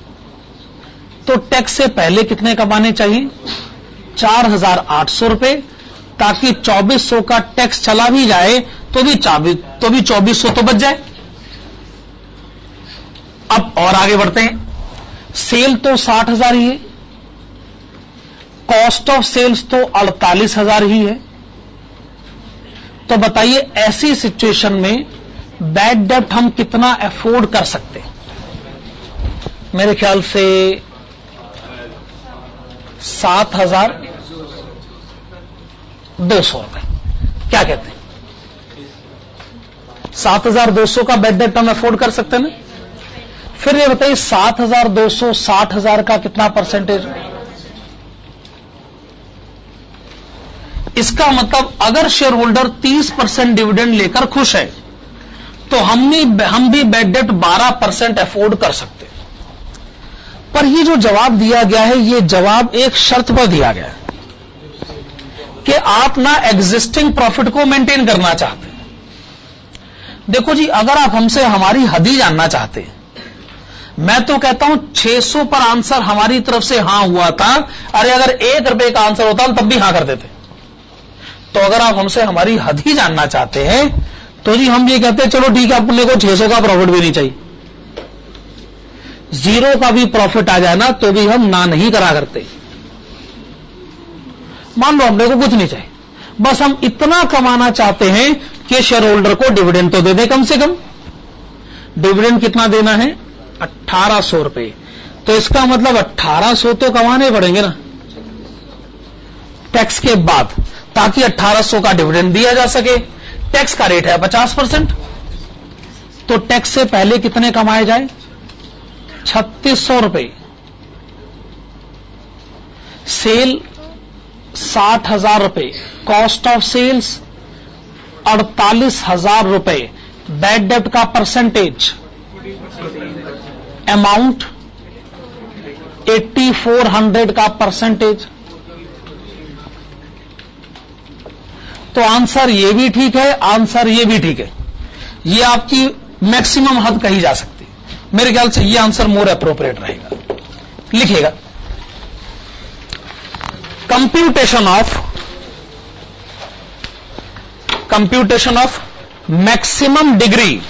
तो टैक्स से पहले कितने कमाने चाहिए? 4800 रुपए, ताकि 2400 का टैक्स चला भी जाए तो भी 2400 तो बच जाए। अब और आगे बढ़ते हैं। सेल तो 60,000 ही है, कॉस्ट ऑफ सेल्स तो 48,000 ही है। तो बताइए ऐसी सिचुएशन में बैड डेट हम कितना अफोर्ड कर सकते हैं? मेरे ख्याल से 7,200 रुपए। क्या कहते हैं? 7,200 का बैड डेट हम अफोर्ड कर सकते हैं ना? फिर ये बताइए 7,200 60,000 का कितना परसेंटेज? इसका मतलब अगर शेयर होल्डर 30% डिविडेंड लेकर खुश है, तो हम भी बैड डेट 12% अफोर्ड कर सकते हैं। पर ये जो जवाब दिया गया है, ये जवाब एक शर्त पर दिया गया है कि आप ना एग्जिस्टिंग प्रॉफिट को मेंटेन करना चाहते हैं। देखो जी, अगर आप हमसे हमारी हद ही जानना चाहते हैं, मैं तो कहता हूं 600 पर आंसर हमारी तरफ से हां हुआ था। अरे अगर 1 रुपए का आंसर होता तब भी हां कर देते। तो अगर आप हमसे हमारी हद ही जानना चाहते हैं, तो जी हम ये कहते हैं चलो ठीक है, अपने को 600 का प्रॉफिट भी नहीं चाहिए, 0 का भी प्रॉफिट आ जाए ना तो भी हम ना नहीं करा करते। मान लो हमने को कुछ नहीं चाहिए, बस हम इतना कमाना चाहते हैं कि शेयर होल्डर को डिविडेंड तो दे दे कम से कम। डिविडेंड कितना देना है? 1800 रुपए। तो इसका मतलब 1800 तो कमाने पड़ेंगे ना टैक्स के बाद, ताकि 1800 का डिविडेंड दिया जा सके। टैक्स का रेट है 50%, तो टैक्स से पहले कितने कमाए जाए? 3600 रुपए। सेल 60,000 रुपए, कॉस्ट ऑफ सेल्स 48,000 रुपए, बैड डेट का परसेंटेज अमाउंट 8400 का परसेंटेज। तो आंसर ये भी ठीक है, आंसर ये भी ठीक है। ये आपकी मैक्सिमम हद कही जा सकती है। मेरे ख्याल से ये आंसर मोर अप्रोप्रिएट रहेगा। लिखिएगा, computation of maximum degree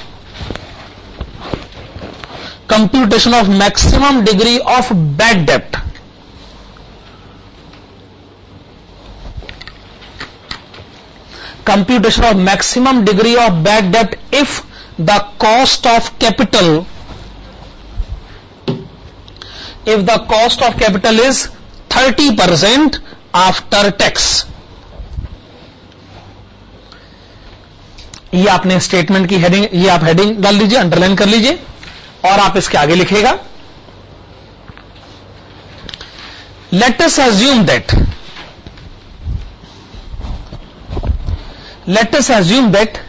of bad debt. Computation of maximum degree of bad debt if the cost of capital is 30% after tax. ये आपने स्टेटमेंट की हेडिंग, ये आप हेडिंग डाल लीजिए, अंडरलाइन कर लीजिए और आप इसके आगे लिखेगा, let us assume that let us assume that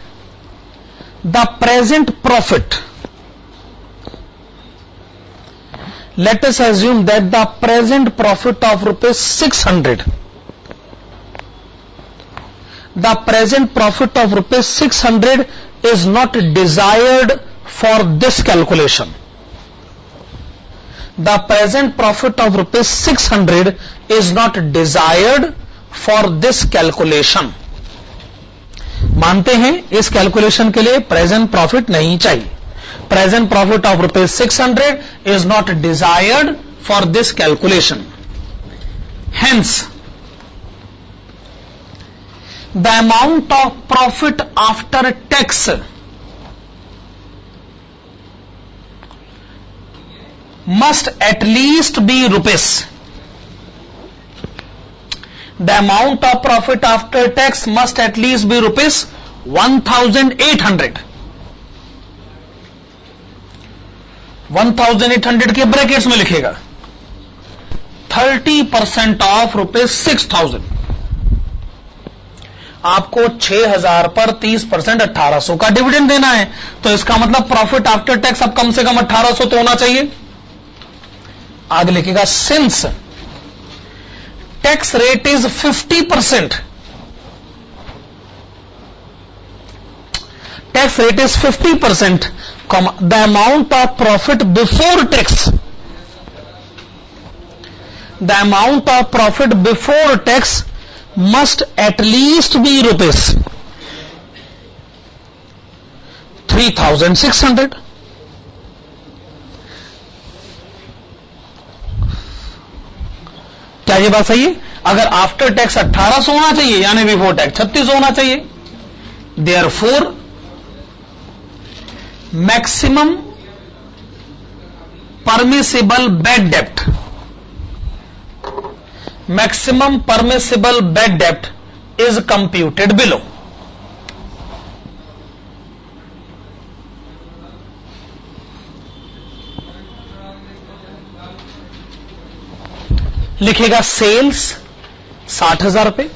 the present profit, let us assume that the present profit of rupees 600, the present profit of rupees 600 is not desired for this calculation. The present profit of rupees 600 is not desired for this calculation. मानते हैं इस calculation के लिए present profit नहीं चाहिए. Present profit of rupees 600 is not desired for this calculation. Hence the amount of profit after tax must at least be rupees. The amount of profit after tax must at least be rupees 1,800. 1,800 के brackets में लिखेगा 30% of rupees 6,000. आपको 6,000 पर 30% 1,800 का dividend देना है, तो इसका मतलब प्रॉफिट आफ्टर टैक्स अब कम से कम 1,800 तो होना चाहिए. आगे लिखेगा since tax rate is 50%, tax rate is 50%, the amount of profit before tax, the amount of profit before tax must at least be rupees 3,600. क्या ये बात सही है? अगर आफ्टर टैक्स 1,800 होना चाहिए यानी बिफोर टैक्स 3,600 होना चाहिए. Therefore maximum permissible bad dept, maximum permissible bad dept is computed below. लिखेगा सेल्स 60,000 रुपए,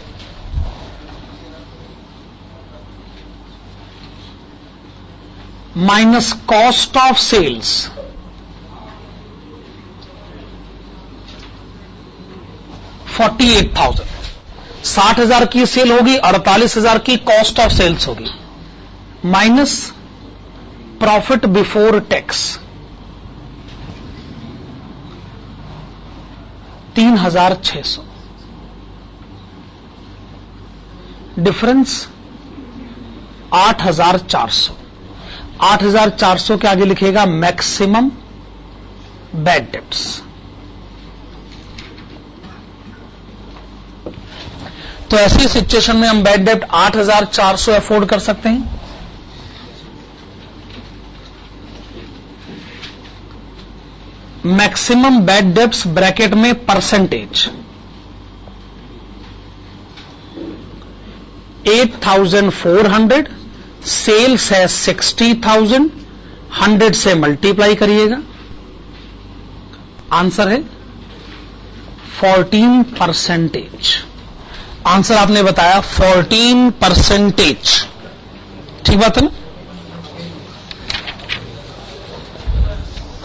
माइनस कॉस्ट ऑफ सेल्स 48,000. 60,000 की सेल होगी, 48,000 की कॉस्ट ऑफ सेल्स होगी, minus profit before tax 3,600. Difference 8,400. 8,400 के आगे लिखेगा मैक्सिमम बैड डेप्ट्स. तो ऐसी सिचुएशन में हम बैड डेप्ट 8,400 अफोर्ड कर सकते हैं. मैक्सिमम बैड डेप्ट्स ब्रैकेट में परसेंटेज 8,400, सेल्स है 60,000, 100 से मल्टीप्लाई करिएगा, आंसर है 14%. आंसर आपने बताया 14%. ठीक बात है ना?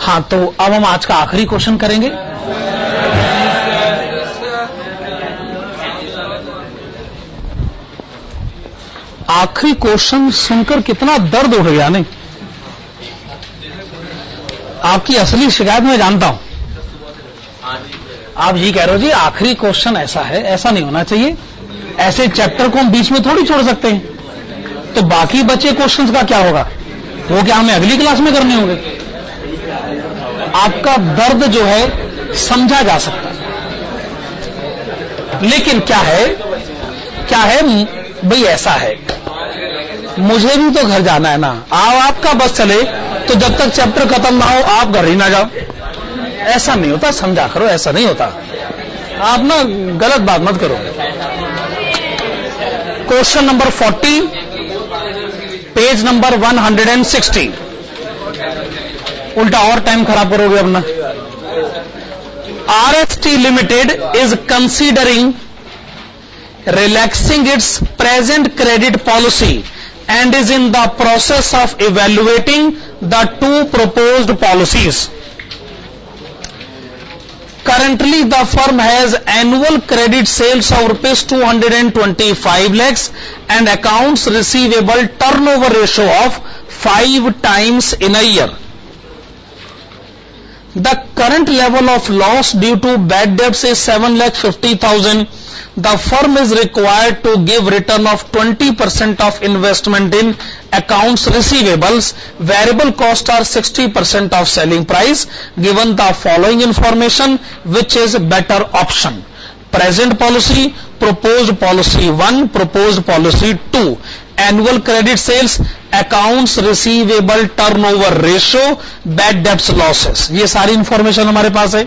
हाँ, तो अब हम आज का आखिरी क्वेश्चन करेंगे. आखिरी क्वेश्चन सुनकर कितना दर्द उठ गया नहीं? आपकी असली शिकायत मैं जानता हूं. आप ये कह रहे हो जी आखिरी क्वेश्चन ऐसा है, ऐसा नहीं होना चाहिए. ऐसे चैप्टर को हम बीच में थोड़ी छोड़ सकते हैं. तो बाकी बचे क्वेश्चंस का क्या होगा? वो क्या हमें अगली क्लास में करने होंगे? आपका दर्द जो है समझा जा सकता है, लेकिन क्या है भाई, ऐसा है मुझे भी तो घर जाना है ना. आपका बस चले तो जब तक चैप्टर खत्म ना हो आप घर ही ना जाओ. ऐसा नहीं होता, समझा करो, ऐसा नहीं होता. आप ना गलत बात मत करो. Question number 40, page number 160. उल्टा और टाइम खराब करोगे अपना. RST limited is considering relaxing its present credit policy and is in the process of evaluating the two proposed policies. Currently, the firm has annual credit sales of rupees 225 lakhs and accounts receivable turnover ratio of 5 times in a year. The current level of loss due to bad debts is 7,50,000. The firm is required to give return of 20% of investment in accounts receivables. Variable costs are 60% of selling price. Given the following information, which is better option? Present policy, proposed policy 1, proposed policy 2. Annual credit sales, accounts receivable turnover ratio, bad debts losses. ये सारी information हमारे पास है.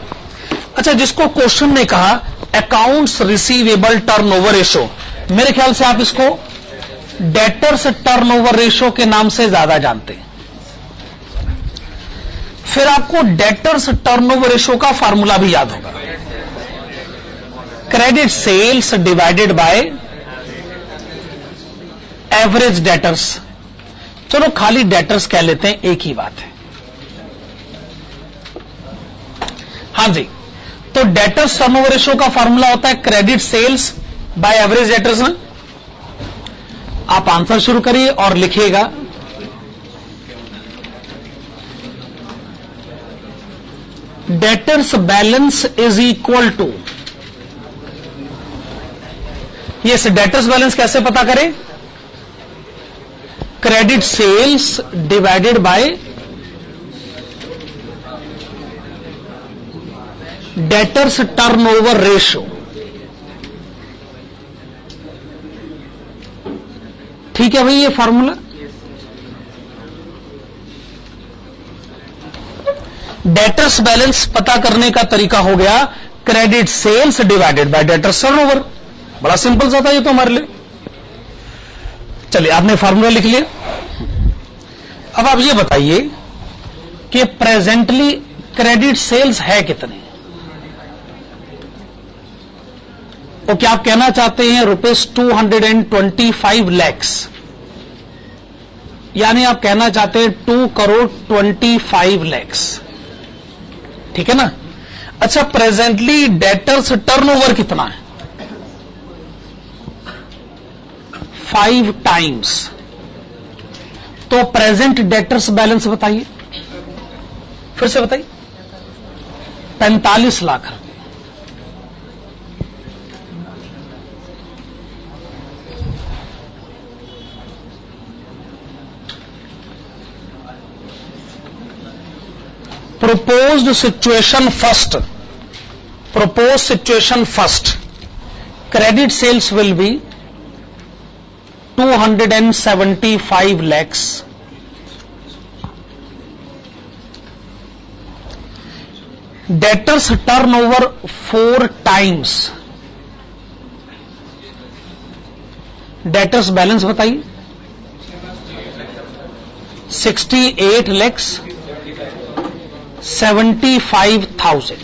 अच्छा, जिसको question ने कहा accounts receivable turnover ratio, मेरे ख्याल से आप इसको डेटर्स टर्नओवर रेशो के नाम से ज्यादा जानते हैं. फिर आपको डेटर्स टर्नओवर रेशो का फार्मूला भी याद होगा. Credit sales divided by average debtors. चलो खाली डेटर्स कह लेते हैं, एक ही बात है. हां जी, तो डेटर्स टर्नओवर रेशो का फार्मूला होता है credit sales by average debtors ना. आप आंसर शुरू करिए और लिखिएगा debtors balance is equal to. Yes, debtors balance कैसे पता करें? Credit sales divided by debtors turnover ratio. ठीक है भाई, ये फॉर्मूला. डेटर्स बैलेंस पता करने का तरीका हो गया credit sales divided by debtors turnover. बड़ा सिंपल सा था ये तो हमारे लिए. चलिए, आपने फॉर्मूला लिख लिया. अब आप ये बताइए कि प्रेजेंटली क्रेडिट सेल्स है कितने. तो क्या आप कहना चाहते हैं रुपीज 225 लैक्स, यानी आप कहना चाहते हैं 2,25 लैक्स. ठीक है ना. अच्छा, प्रेजेंटली डेटर्स टर्नओवर कितना है? 5 टाइम्स. तो प्रेजेंट डेटर्स बैलेंस बताइए, फिर से बताइए. 45 लाख रुपए. proposed situation first. Proposed situation first. Credit sales will be 275 lakhs. Debtors turnover 4 times. Debtors balance बताइए. 68 lakhs 75,000.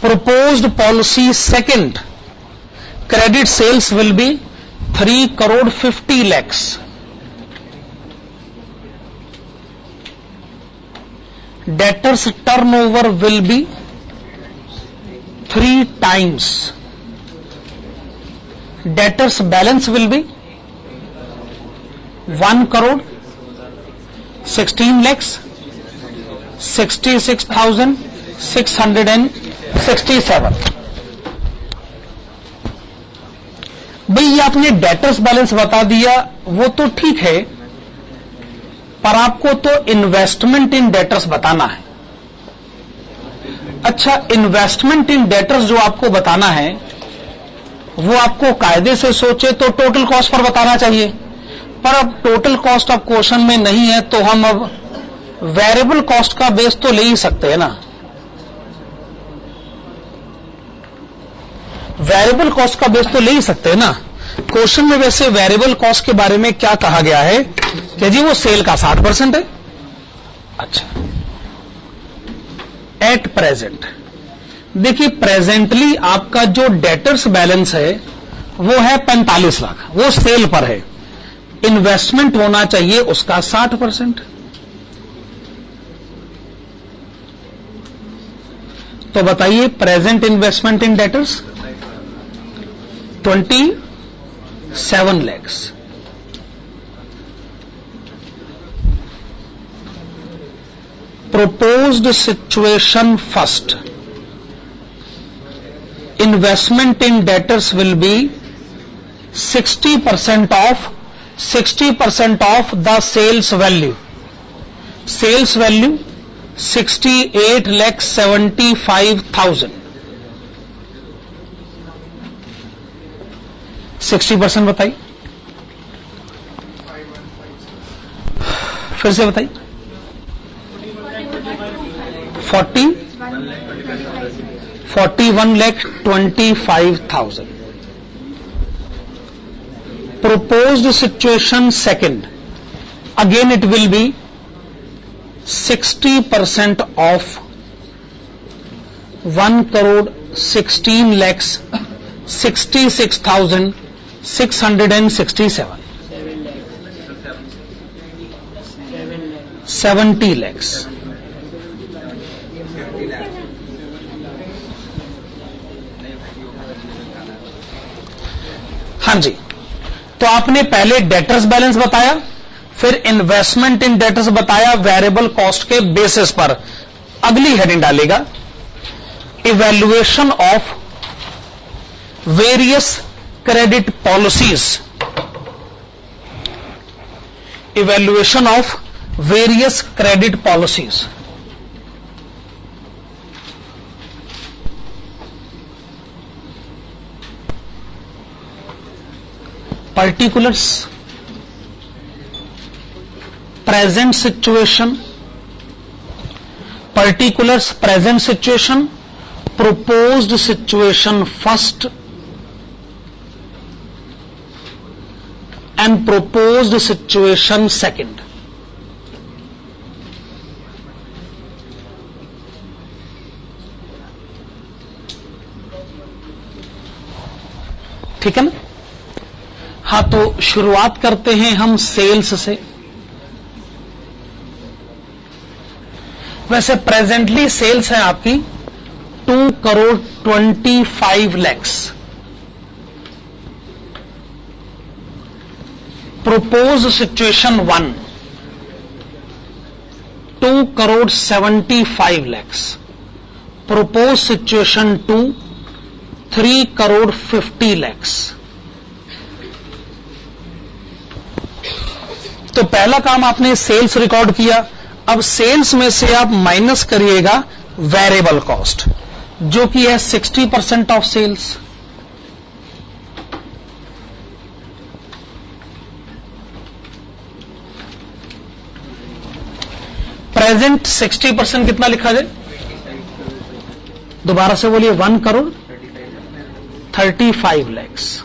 Proposed policy second, credit sales will be 3 crore 50 lakhs. Debtors turnover will be 3 times. Debtors balance will be 1 crore 16 lakhs 66,667. भाई ये आपने debtors balance बता दिया, वो तो ठीक है, पर आपको तो इन्वेस्टमेंट इन डेटर्स बताना है. अच्छा, इन्वेस्टमेंट इन डेटर्स जो आपको बताना है वो आपको कायदे से सोचे तो टोटल कॉस्ट पर बताना चाहिए, पर अब टोटल कॉस्ट ऑफ क्वेश्चन में नहीं है, तो हम अब वेरिएबल कॉस्ट का बेस तो ले ही सकते हैं ना. वेरिएबल कॉस्ट का बेस तो ले ही सकते हैं ना. क्वेश्चन में वैसे वेरिएबल कॉस्ट के बारे में क्या कहा गया है कि जी वो सेल का 60% है. अच्छा, एट प्रेजेंट देखिए प्रेजेंटली आपका जो डेटर्स बैलेंस है वो है 45 लाख, वो सेल पर है। इन्वेस्टमेंट होना चाहिए उसका 60%। तो बताइए present investment in debtors 27 lakhs। Proposed situation first. Investment in debtors will be 60% of the sales value. Sales value 68,75,000। 60% बताइए, फिर से बताइए। 41,25,000। Proposed situation second, again it will be 60% of 1,16,66,667। 70 lakhs। हाँ जी, तो आपने पहले डेटर्स बैलेंस बताया, फिर इन्वेस्टमेंट इन डेटर्स बताया वेरिएबल कॉस्ट के बेसिस पर। अगली हेडिंग डालेगा evaluation of various credit policies. Evaluation of various credit policies. particulars, present situation, particulars, present situation, proposed situation first and proposed situation second. ठीक है ना? हाँ, तो शुरुआत करते हैं हम सेल्स से। वैसे प्रेजेंटली सेल्स है आपकी 2,25 lakhs। Propose situation 1 2,75 lakhs। Propose situation 2 3,50 lakhs। तो पहला काम आपने सेल्स रिकॉर्ड किया। अब सेल्स में से आप माइनस करिएगा वेरिएबल कॉस्ट, जो कि है 60% ऑफ सेल्स। प्रेजेंट 60% कितना लिखा जाए? दोबारा से बोलिए। 1,35 lakhs।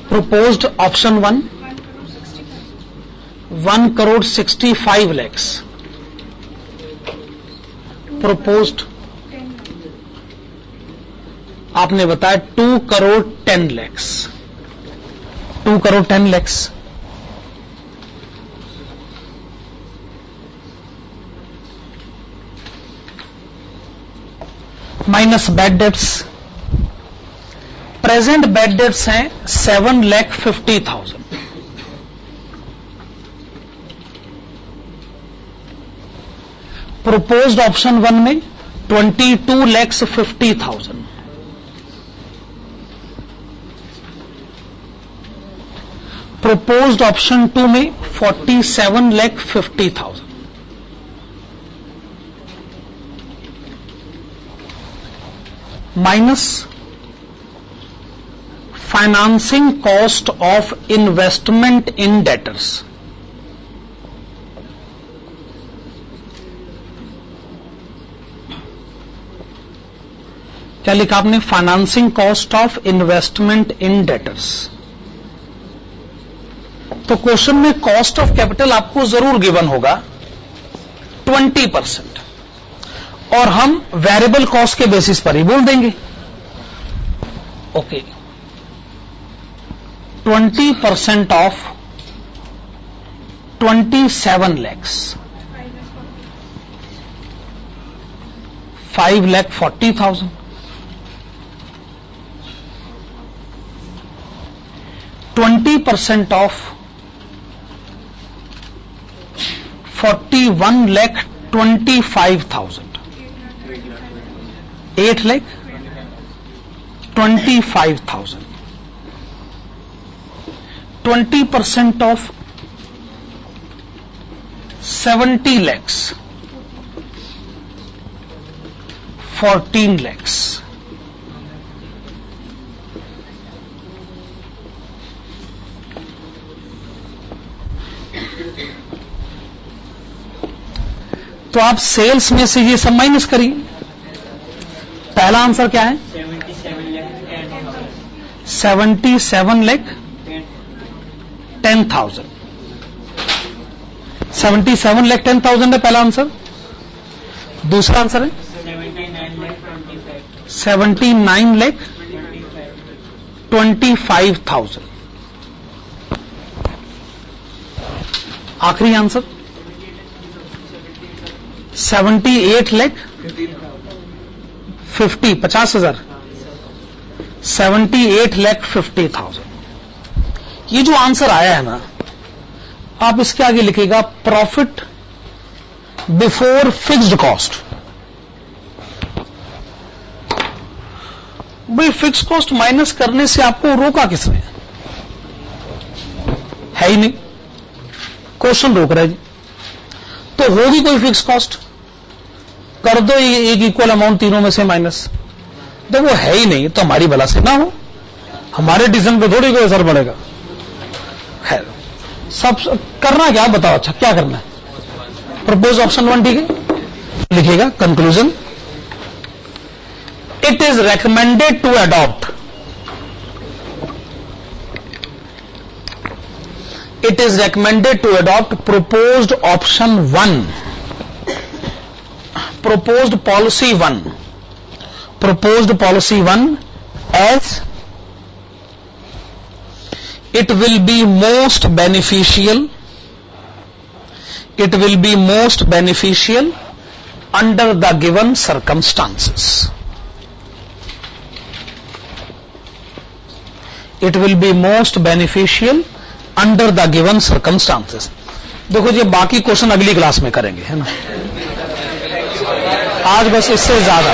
proposed option 1 1,65 lakhs। proposed आपने बताया 2,10 lakhs। 2,10 lakhs। Minus bad debts. Present bad debts हैं 7,50,000। प्रोपोज्ड ऑप्शन 1 में 22,50,000। प्रोपोज्ड ऑप्शन 2 में 47,50,000। Minus financing cost of investment in debtors. क्या लिखा आपने? Financing cost of investment in debtors. तो क्वेश्चन में कॉस्ट ऑफ कैपिटल आपको जरूर गिवन होगा 20%। और हम वेरिएबल कॉस्ट के बेसिस पर ही बोल देंगे। Okay, 20% of 27 lakhs, 5,40,000, 20% of 41,25,000, 8,25,000, 20% of 70 lakhs, 14 lakhs, तो आप सेल्स में से ये सब माइनस करिए। पहला आंसर क्या है? 77,10,000, 77,10,000 है पहला आंसर। दूसरा आंसर है 79,25,000। आखिरी आंसर 50,50,000, 78,50,000। ये जो आंसर आया है ना, आप इसके आगे लिखेगा प्रॉफिट बिफोर फिक्स्ड कॉस्ट। भाई फिक्स कॉस्ट माइनस करने से आपको रोका किसने? है ही नहीं, क्वेश्चन रोक रहा है जी। तो होगी कोई फिक्स कॉस्ट, कर दो एक इक्वल अमाउंट तीनों में से माइनस। तो वो है ही नहीं, तो हमारी भला से ना हो, हमारे डिसीजन पे थोड़ी कोई असर पड़ेगा। खैर, सब करना क्या बताओ। अच्छा क्या करना है? प्रपोज ऑप्शन 1, ठीक है, लिखिएगा conclusion. It is recommended to adopt, it is recommended to adopt proposed option 1, proposed policy 1 as it will be most beneficial under the given circumstances. It will be most beneficial under the given circumstances. देखो जी, बाकी question अगली class में करेंगे, है ना। आज बस इससे ज्यादा